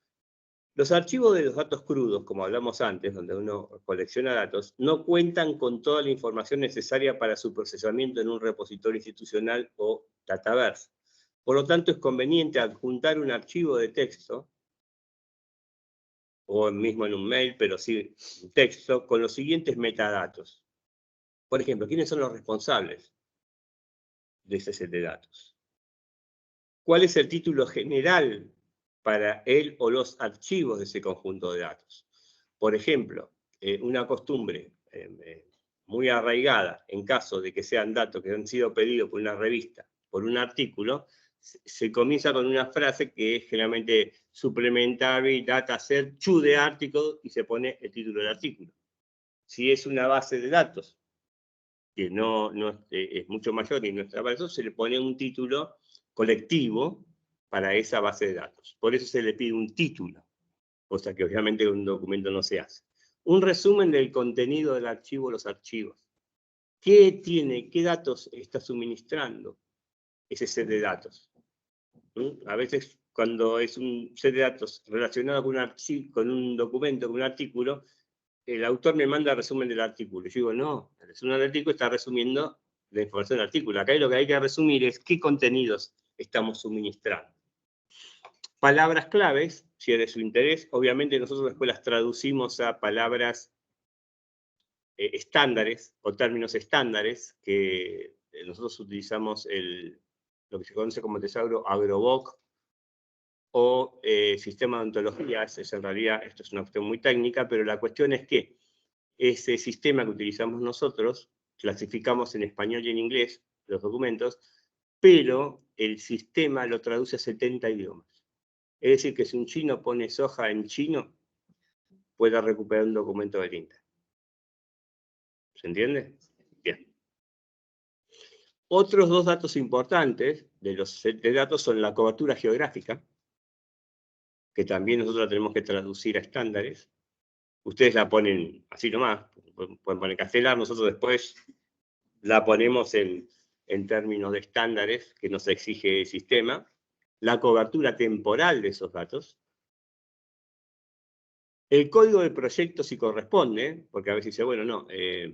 Los archivos de los datos crudos, como hablamos antes, donde uno colecciona datos, no cuentan con toda la información necesaria para su procesamiento en un repositorio institucional o Dataverse. Por lo tanto, es conveniente adjuntar un archivo de texto, o mismo en un mail, pero sí un texto, con los siguientes metadatos. Por ejemplo, ¿quiénes son los responsables de ese set de datos? ¿Cuál es el título general para él o los archivos de ese conjunto de datos? Por ejemplo, una costumbre muy arraigada, en caso de que sean datos que han sido pedidos por una revista, por un artículo, se comienza con una frase que es generalmente supplementary dataset to the article y se pone el título del artículo. Si es una base de datos que no es mucho mayor y no está para eso, se le pone un título colectivo para esa base de datos. Por eso se le pide un título, cosa que obviamente en un documento no se hace. Un resumen del contenido del archivo, los archivos. ¿Qué datos está suministrando ese set de datos? A veces cuando es un set de datos relacionado con un documento, con un artículo, el autor me manda resumen del artículo. Yo digo, no, el resumen del artículo está resumiendo la información del artículo. Acá lo que hay que resumir es qué contenidos estamos suministrando. Palabras claves, si es de su interés, obviamente nosotros después las traducimos a palabras estándares o términos estándares, que nosotros utilizamos lo que se conoce como tesauro Agroboc o sistema de ontologías. En realidad esto es una cuestión muy técnica, pero la cuestión es que ese sistema que utilizamos nosotros, clasificamos en español y en inglés los documentos, pero el sistema lo traduce a 70 idiomas. Es decir, que si un chino pone soja en chino, puede recuperar un documento del INTA. ¿Se entiende? Bien. Otros dos datos importantes de los sets de datos son la cobertura geográfica, que también nosotros la tenemos que traducir a estándares. Ustedes la ponen así nomás, pueden poner castelar, nosotros después la ponemos en términos de estándares que nos exige el sistema. La cobertura temporal de esos datos. El código del proyecto si corresponde, porque a veces dice, bueno, no,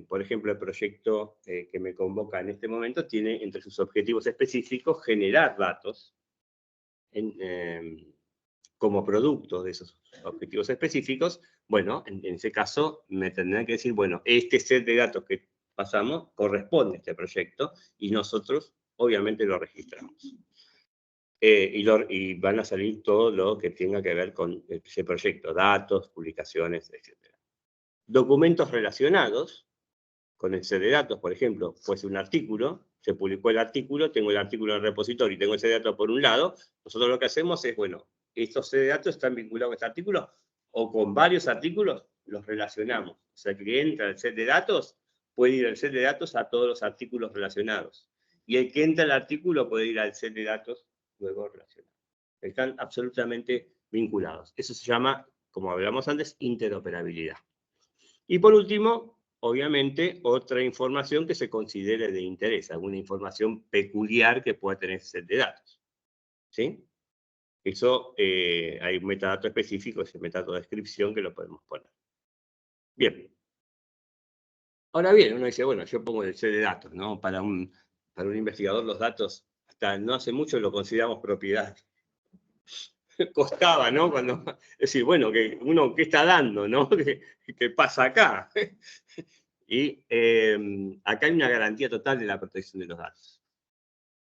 por ejemplo, el proyecto que me convoca en este momento tiene entre sus objetivos específicos generar datos como producto de esos objetivos específicos. Bueno, en ese caso me tendrán que decir, bueno, este set de datos que pasamos corresponde a este proyecto y nosotros obviamente lo registramos. Y van a salir todo lo que tenga que ver con ese proyecto, datos, publicaciones, etc. Documentos relacionados con el set de datos, por ejemplo, fuese un artículo, se publicó el artículo, tengo el artículo en el repositorio y tengo ese dato por un lado, nosotros lo que hacemos es, bueno, estos set de datos están vinculados a este artículo o con varios artículos los relacionamos. O sea, que entra el set de datos, puede ir al set de datos a todos los artículos relacionados. Y el que entra al artículo puede ir al set de datos luego relacionados. Están absolutamente vinculados. Eso se llama, como hablamos antes, interoperabilidad. Y por último, obviamente, otra información que se considere de interés, alguna información peculiar que pueda tener ese set de datos. ¿Sí? Eso, hay un metadato específico, ese metadato de descripción que lo podemos poner. Bien. Ahora bien, uno dice, bueno, yo pongo el set de datos, ¿no? Para un investigador los datos, hasta no hace mucho lo consideramos propiedad. Costaba, ¿no? Cuando, es decir, bueno, que uno, ¿qué está dando, no? ¿Qué pasa acá? Y acá hay una garantía total de la protección de los datos.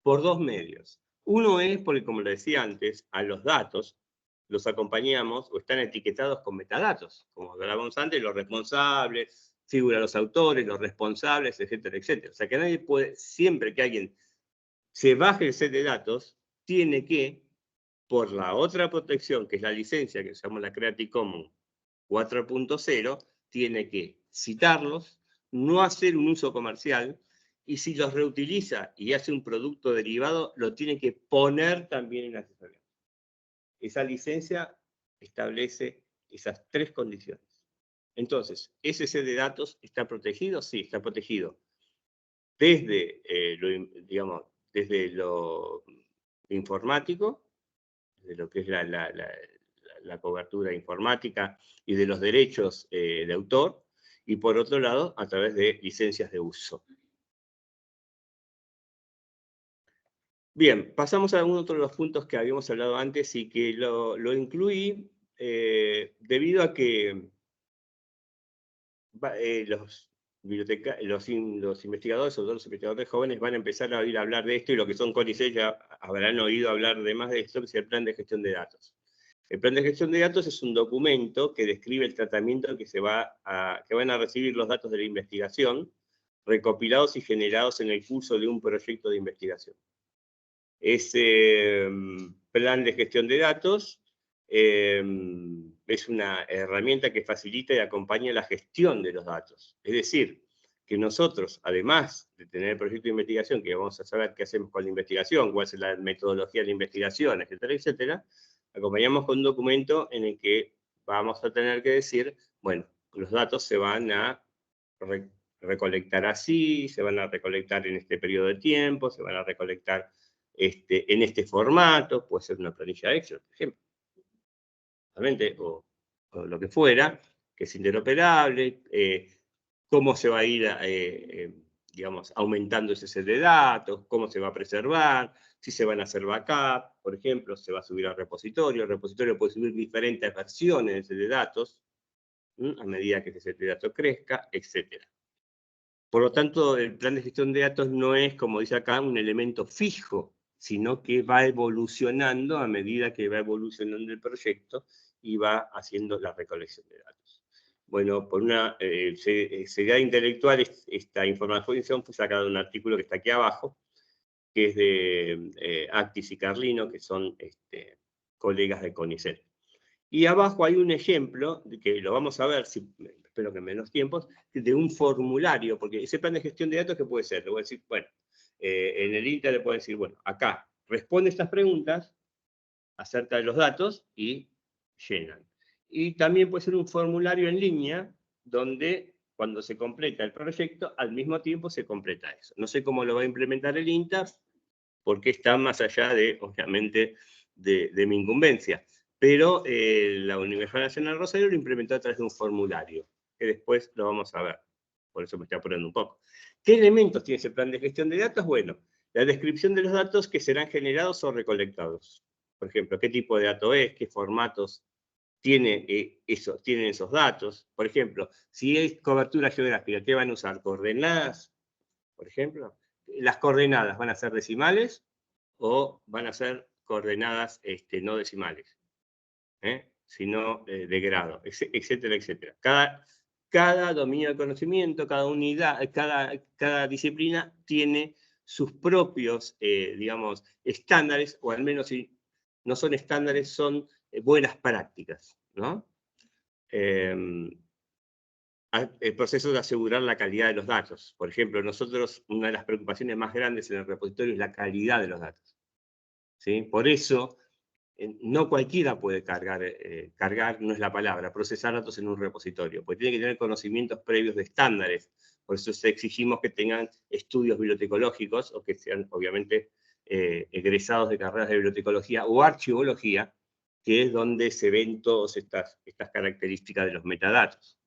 Por dos medios. Uno es porque, como le decía antes, a los datos los acompañamos o están etiquetados con metadatos. Como hablábamos antes, los responsables, figura los autores, los responsables, etcétera, etcétera. O sea que nadie puede, siempre que alguien se baje el set de datos, tiene que, por la otra protección, que es la licencia, que se llama la Creative Commons 4.0, tiene que citarlos, no hacer un uso comercial, y si los reutiliza y hace un producto derivado, lo tiene que poner también en asesoría. Esa licencia establece esas tres condiciones. Entonces, ¿ese set de datos está protegido? Sí, está protegido. Desde, desde lo informático, de lo que es la cobertura informática y de los derechos de autor, y por otro lado, a través de licencias de uso. Bien, pasamos a algún otro de los puntos que habíamos hablado antes y que lo incluí debido a que los investigadores, sobre todo los investigadores jóvenes, van a empezar a oír hablar de esto, y lo que son CONICET ya habrán oído hablar de más de esto, que es el Plan de Gestión de Datos. El Plan de Gestión de Datos es un documento que describe el tratamiento que van a recibir los datos de la investigación, recopilados y generados en el curso de un proyecto de investigación. Ese plan de gestión de datos es una herramienta que facilita y acompaña la gestión de los datos. Es decir, que nosotros, además de tener el proyecto de investigación, que vamos a saber qué hacemos con la investigación, cuál es la metodología de la investigación, etcétera, etcétera, acompañamos con un documento en el que vamos a tener que decir, bueno, los datos se van a recolectar así, se van a recolectar en este periodo de tiempo, se van a recolectar en este formato, puede ser una planilla Excel, por ejemplo, o lo que fuera, que es interoperable, cómo se va a ir, digamos, aumentando ese set de datos, cómo se va a preservar, si se van a hacer backup, por ejemplo, se va a subir al repositorio, el repositorio puede subir diferentes versiones de set de datos, a medida que ese set de datos crezca, etc. Por lo tanto, el plan de gestión de datos no es, como dice acá, un elemento fijo, sino que va evolucionando a medida que va evolucionando el proyecto y va haciendo la recolección de datos. Bueno, por una seriedad intelectual, esta información fue sacada de un artículo que está aquí abajo, que es de Actis y Carlino, que son colegas de CONICET. Y abajo hay un ejemplo, que lo vamos a ver, espero que en menos tiempos, de un formulario, porque ese plan de gestión de datos, ¿qué puede ser? Le voy a decir, bueno, En el INTA le pueden decir, bueno, acá responde estas preguntas acerca de los datos y llenan. Y también puede ser un formulario en línea donde cuando se completa el proyecto, al mismo tiempo se completa eso. No sé cómo lo va a implementar el INTA, porque está más allá de, obviamente, de mi incumbencia. Pero la Universidad Nacional de Rosario lo implementó a través de un formulario, que después lo vamos a ver. Por eso me estoy apurando un poco. ¿Qué elementos tiene ese plan de gestión de datos? Bueno, la descripción de los datos que serán generados o recolectados. Por ejemplo, qué tipo de dato es, qué formatos tienen esos datos. Por ejemplo, si hay cobertura geográfica, ¿qué van a usar? ¿Coordenadas, por ejemplo? ¿Las coordenadas van a ser decimales o van a ser coordenadas no decimales? Sino de grado, etcétera, etcétera. Cada dominio de conocimiento, cada unidad, cada disciplina tiene sus propios, digamos, estándares, o al menos si no son estándares, son buenas prácticas, ¿no? El proceso de asegurar la calidad de los datos. Por ejemplo, nosotros, una de las preocupaciones más grandes en el repositorio es la calidad de los datos, ¿sí? Por eso, no cualquiera puede cargar no es la palabra, procesar datos en un repositorio, porque tiene que tener conocimientos previos de estándares. Por eso exigimos que tengan estudios bibliotecológicos o que sean, obviamente, egresados de carreras de bibliotecología o archivología, que es donde se ven todas estas características de los metadatos.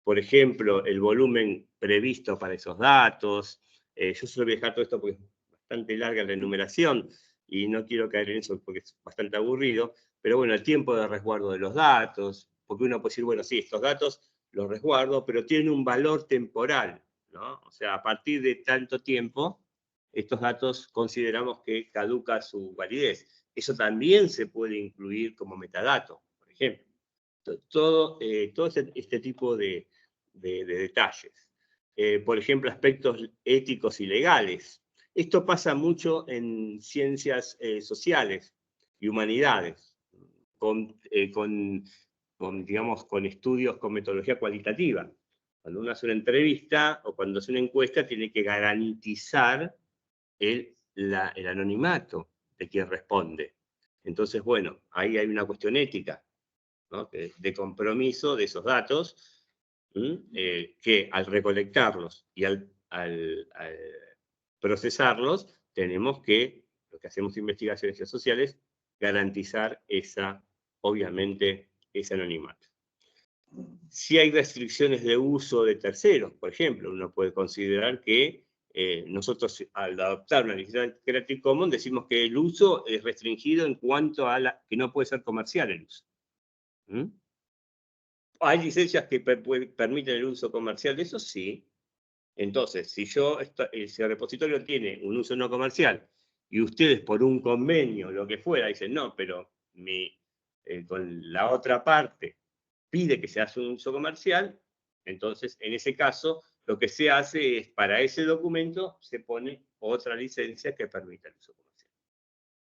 Por ejemplo, el volumen previsto para esos datos. Yo suelo dejar todo esto porque es bastante larga la enumeración, y no quiero caer en eso porque es bastante aburrido, pero bueno, el tiempo de resguardo de los datos, porque uno puede decir, bueno, sí, estos datos los resguardo, pero tienen un valor temporal, ¿no? O sea, a partir de tanto tiempo, estos datos consideramos que caduca su validez. Eso también se puede incluir como metadato, por ejemplo. Todo este tipo de detalles. Por ejemplo, aspectos éticos y legales. Esto pasa mucho en ciencias sociales y humanidades, digamos, con estudios con metodología cualitativa. Cuando uno hace una entrevista o cuando hace una encuesta, tiene que garantizar el anonimato de quien responde. Entonces, bueno, ahí hay una cuestión ética, ¿no? De compromiso de esos datos, que al recolectarlos y al procesarlos, tenemos que, lo que hacemos investigaciones sociales, garantizar obviamente, ese anonimato. Si hay restricciones de uso de terceros, por ejemplo, uno puede considerar que nosotros, al adoptar una licencia Creative Commons, decimos que el uso es restringido en cuanto a que no puede ser comercial el uso. ¿Hay licencias que permiten el uso comercial de eso? Sí. Entonces, si el repositorio tiene un uso no comercial y ustedes por un convenio, lo que fuera, dicen, no, pero con la otra parte pide que se haga un uso comercial, entonces, en ese caso, lo que se hace es, para ese documento, se pone otra licencia que permita el uso comercial.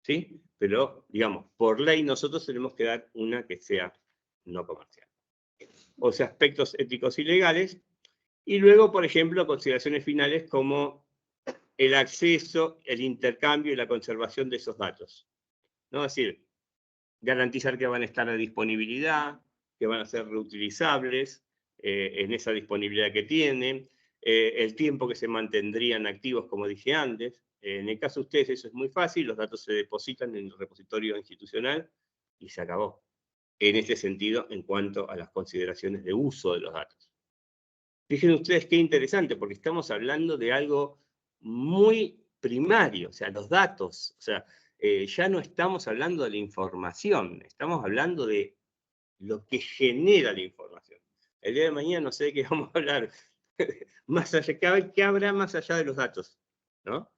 ¿Sí? Pero, digamos, por ley nosotros tenemos que dar una que sea no comercial. O sea, aspectos éticos y legales. Y luego, por ejemplo, consideraciones finales como el acceso, el intercambio y la conservación de esos datos, ¿no? Es decir, garantizar que van a estar a disponibilidad, que van a ser reutilizables en esa disponibilidad que tienen, el tiempo que se mantendrían activos, como dije antes. En el caso de ustedes eso es muy fácil, los datos se depositan en el repositorio institucional y se acabó. En este sentido, en cuanto a las consideraciones de uso de los datos. Fíjense ustedes qué interesante, porque estamos hablando de algo muy primario, o sea, los datos, o sea, ya no estamos hablando de la información, estamos hablando de lo que genera la información. El día de mañana no sé de qué vamos a hablar, más allá, ¿qué habrá más allá de los datos? ¿No?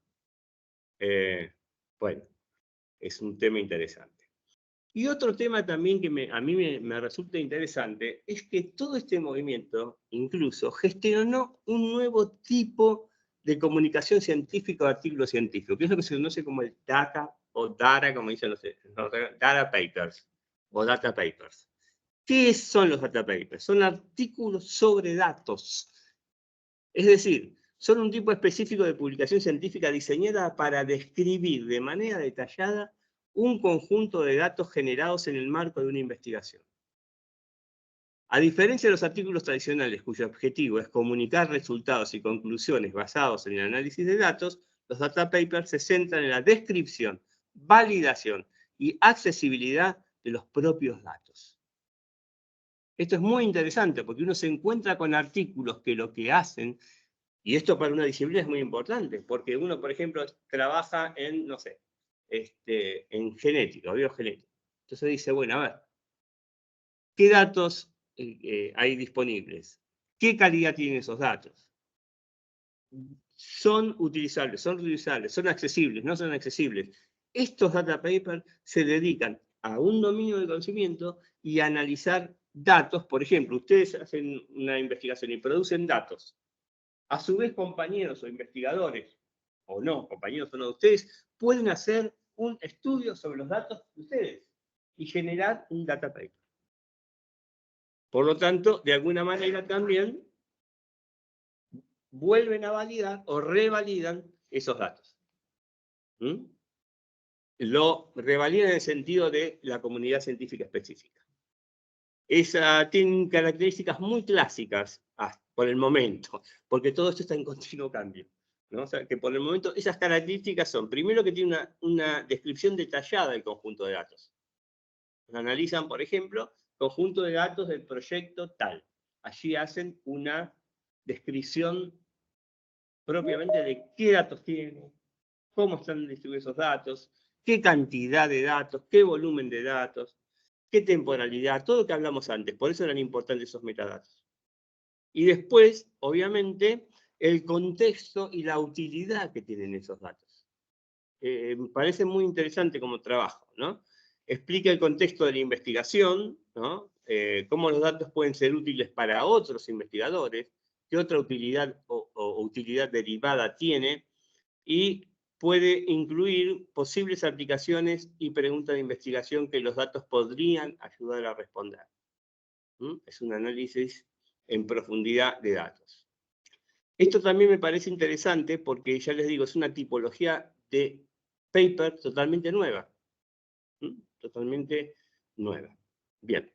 Bueno, es un tema interesante. Y otro tema también que a mí me resulta interesante es que todo este movimiento incluso gestionó un nuevo tipo de comunicación científica o artículo científico, que es lo que se conoce como el data o data, como dicen los data papers o data papers. ¿Qué son los data papers? Son artículos sobre datos. Es decir, son un tipo específico de publicación científica diseñada para describir de manera detallada un conjunto de datos generados en el marco de una investigación. A diferencia de los artículos tradicionales, cuyo objetivo es comunicar resultados y conclusiones basados en el análisis de datos, los data papers se centran en la descripción, validación y accesibilidad de los propios datos. Esto es muy interesante porque uno se encuentra con artículos que lo que hacen, y esto para una disciplina es muy importante, porque uno, por ejemplo, trabaja en, no sé, en genética, biogenética. Entonces dice, bueno, a ver, ¿qué datos hay disponibles? ¿Qué calidad tienen esos datos? ¿Son utilizables? ¿Son reutilizables? ¿Son accesibles? ¿No son accesibles? Estos data papers se dedican a un dominio de conocimiento y a analizar datos. Por ejemplo, ustedes hacen una investigación y producen datos. A su vez, compañeros o investigadores, o no, compañeros o no, ustedes pueden hacer un estudio sobre los datos de ustedes y generar un data paper. Por lo tanto, de alguna manera también vuelven a validar o revalidan esos datos. Lo revalidan en el sentido de la comunidad científica específica. Tienen características muy clásicas por el momento, porque todo esto está en continuo cambio, ¿no? O sea, que por el momento esas características son, primero que tiene una descripción detallada del conjunto de datos. Analizan, por ejemplo, conjunto de datos del proyecto tal. Allí hacen una descripción propiamente de qué datos tienen, cómo están distribuidos esos datos, qué cantidad de datos, qué volumen de datos, qué temporalidad, todo lo que hablamos antes. Por eso eran importantes esos metadatos. Y después, obviamente, el contexto y la utilidad que tienen esos datos. Me parece muy interesante como trabajo, ¿no? Explica el contexto de la investigación, ¿no? Cómo los datos pueden ser útiles para otros investigadores, qué otra utilidad o utilidad derivada tiene, y puede incluir posibles aplicaciones y preguntas de investigación que los datos podrían ayudar a responder. Es un análisis en profundidad de datos. Esto también me parece interesante porque, ya les digo, es una tipología de paper totalmente nueva. Totalmente nueva. Bien.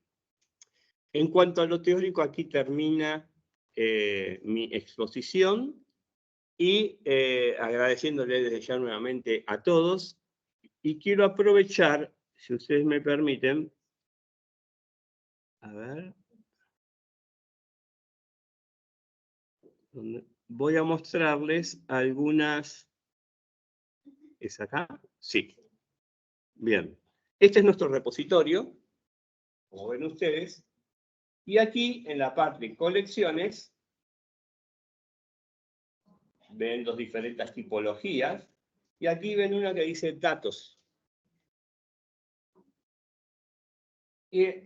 En cuanto a lo teórico, aquí termina mi exposición. Y agradeciéndole desde ya nuevamente a todos. Y quiero aprovechar, si ustedes me permiten, a ver, voy a mostrarles algunas. ¿Es acá? Sí. Bien. Este es nuestro repositorio, como ven ustedes. Y aquí, en la parte de colecciones, ven dos diferentes tipologías. Y aquí ven una que dice datos. Y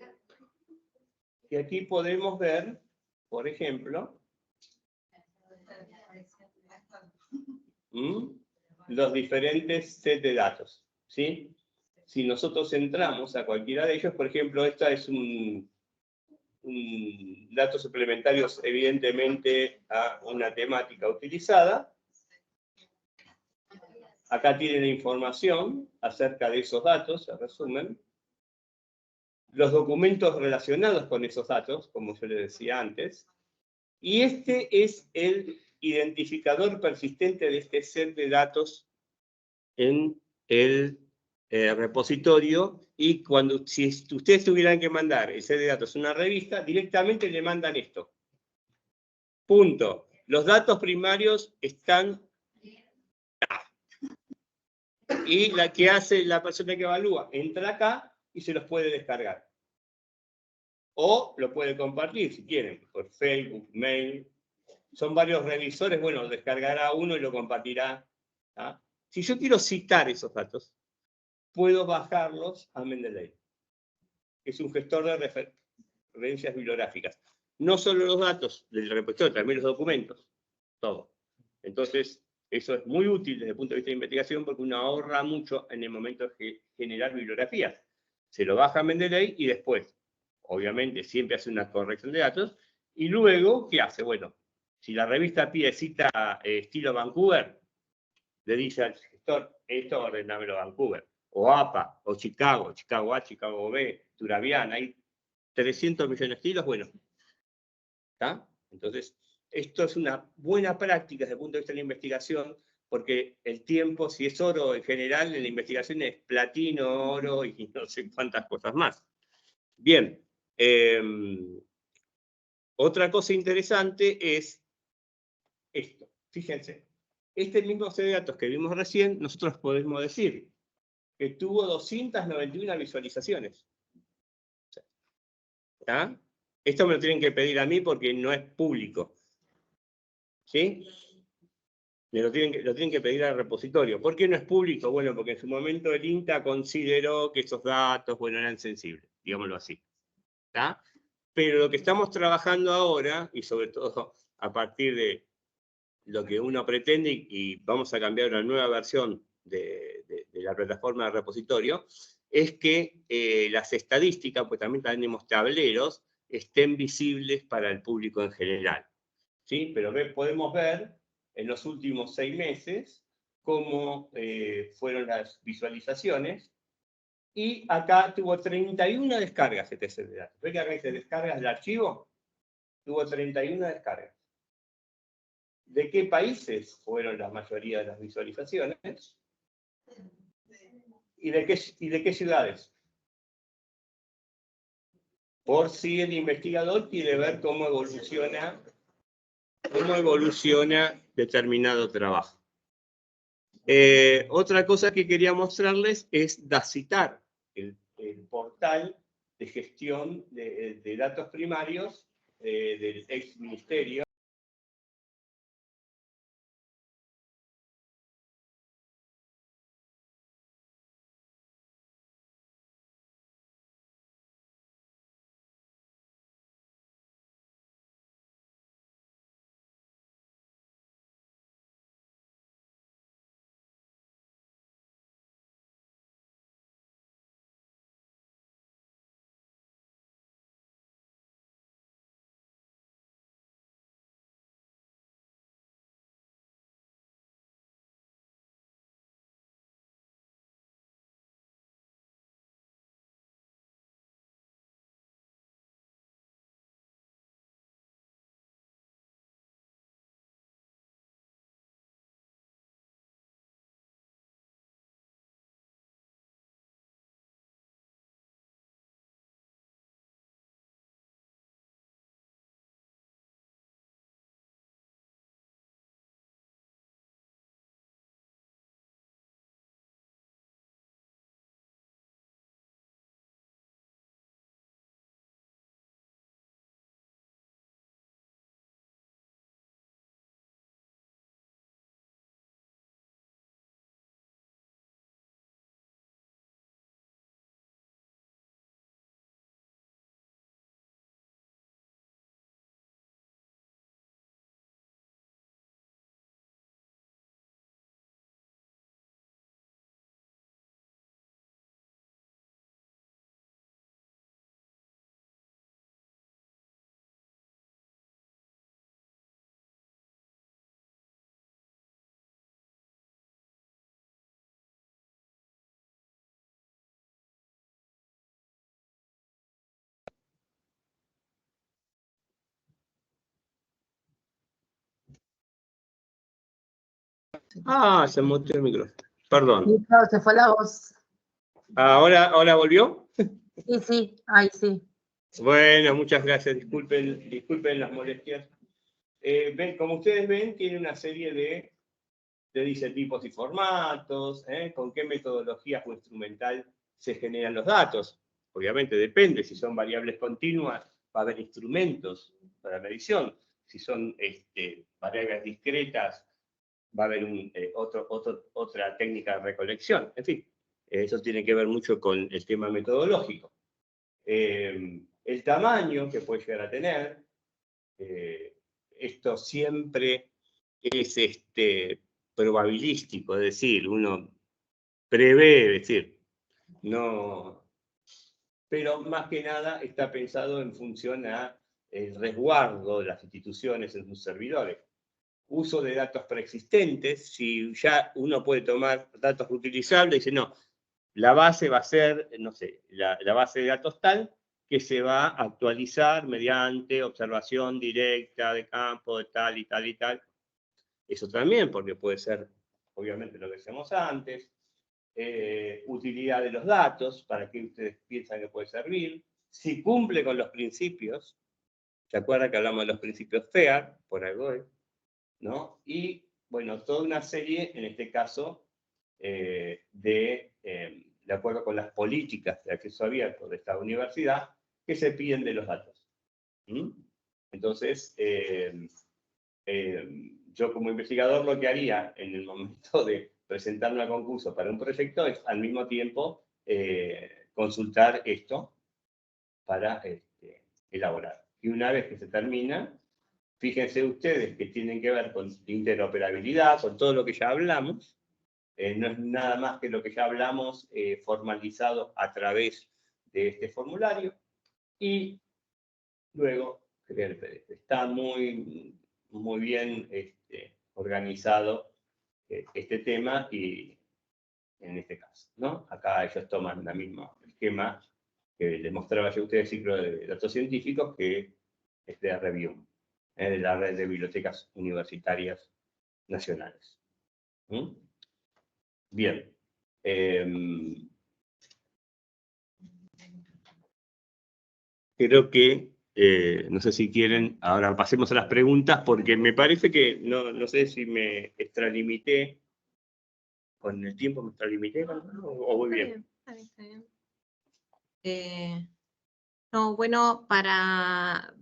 aquí podemos ver, por ejemplo, los diferentes sets de datos, ¿sí? Si nosotros entramos a cualquiera de ellos, por ejemplo, esta es un datos suplementarios evidentemente a una temática utilizada. Acá tienen información acerca de esos datos, se resumen. Los documentos relacionados con esos datos, como yo les decía antes. Y este es el identificador persistente de este set de datos en el repositorio, y si ustedes tuvieran que mandar el set de datos a una revista, directamente le mandan esto. Punto. Los datos primarios están acá. Y la que hace la persona que evalúa entra acá y se los puede descargar. O lo puede compartir si quieren, por Facebook, mail. Son varios revisores, bueno, descargará uno y lo compartirá. ¿Ah? Si yo quiero citar esos datos, puedo bajarlos a Mendeley. Es un gestor de referencias bibliográficas. No solo los datos del repositorio, también los documentos. Todo. Entonces, eso es muy útil desde el punto de vista de investigación porque uno ahorra mucho en el momento de generar bibliografías. Se lo baja a Mendeley y después, obviamente, siempre hace una corrección de datos. Y luego, ¿qué hace? Bueno, Si la revista pide cita estilo Vancouver, le dice al gestor, esto ordenámelo Vancouver, o APA, o Chicago, Chicago A, Chicago B, Turabian, hay 300 millones de estilos, bueno, ¿está? Entonces, esto es una buena práctica desde el punto de vista de la investigación, porque el tiempo, si es oro en general, en la investigación es platino, oro y no sé cuántas cosas más. Bien, otra cosa interesante es esto. Fíjense, este mismo set de datos que vimos recién, nosotros podemos decir que tuvo 291 visualizaciones. ¿Está? Esto me lo tienen que pedir a mí porque no es público. ¿Sí? Lo tienen que pedir al repositorio. ¿Por qué no es público? Bueno, porque en su momento el INTA consideró que esos datos, bueno, eran sensibles, digámoslo así. ¿Está? Pero lo que estamos trabajando ahora, y sobre todo a partir de lo que uno pretende, y vamos a cambiar una nueva versión de la plataforma de repositorio, es que las estadísticas, pues también tenemos tableros, estén visibles para el público en general. ¿Sí? Pero podemos ver en los últimos 6 meses cómo fueron las visualizaciones, y acá tuvo 31 descargas este set de datos. ¿Ven que acá dice descargas del archivo? Tuvo 31 descargas. ¿De qué países fueron la mayoría de las visualizaciones? ¿Y de qué ciudades? Por si el investigador quiere ver cómo evoluciona determinado trabajo. Otra cosa que quería mostrarles es Dacitar, el portal de gestión de datos primarios del ex ministerio. Ah, se muteó el micrófono. Perdón. Sí, claro, se fue la voz. ¿Ahora volvió? Sí, sí, ahí sí. Bueno, muchas gracias. Disculpen las molestias. Como ustedes ven, tiene una serie de dice tipos y formatos, con qué metodologías o instrumental se generan los datos. Obviamente depende, si son variables continuas, va a haber instrumentos para medición. Si son variables discretas, va a haber otra técnica de recolección. En fin, eso tiene que ver mucho con el tema metodológico. El tamaño que puede llegar a tener, esto siempre es probabilístico, es decir, uno prevé, es decir, no, pero más que nada está pensado en función a el resguardo de las instituciones en sus servidores. Uso de datos preexistentes, si ya uno puede tomar datos reutilizables, dice, no, la base va a ser, no sé, la base de datos tal, que se va a actualizar mediante observación directa de campo de tal y tal y tal. Eso también, porque puede ser, obviamente, lo que decíamos antes, utilidad de los datos, para qué ustedes piensan que puede servir, si cumple con los principios, ¿se acuerdan que hablamos de los principios FAIR, por algo, ¿no? Y, bueno, toda una serie, en este caso, de acuerdo con las políticas de acceso abierto de esta universidad, que se piden de los datos. ¿Mm? Entonces, yo como investigador lo que haría en el momento de presentarme a concurso para un proyecto es al mismo tiempo consultar esto para elaborar. Y una vez que se termina, fíjense ustedes que tienen que ver con interoperabilidad, con todo lo que ya hablamos. No es nada más que lo que ya hablamos formalizado a través de este formulario. Y luego crear el PDF. Está muy bien organizado este tema y en este caso, ¿no? Acá ellos toman el mismo esquema que les mostraba yo a ustedes, ciclo de datos científicos, que es de Review, de la red de bibliotecas universitarias nacionales. ¿Mm? Bien. Creo que, no sé si quieren, ahora pasemos a las preguntas, porque me parece que, no sé si me extralimité con el tiempo, me extralimité, o muy bien. Está bien. No, bueno, para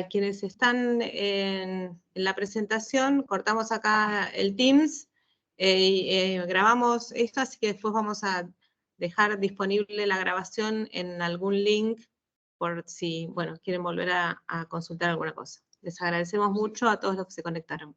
quienes están en la presentación, cortamos acá el Teams, grabamos esto, así que después vamos a dejar disponible la grabación en algún link por si, bueno, quieren volver a consultar alguna cosa. Les agradecemos mucho a todos los que se conectaron.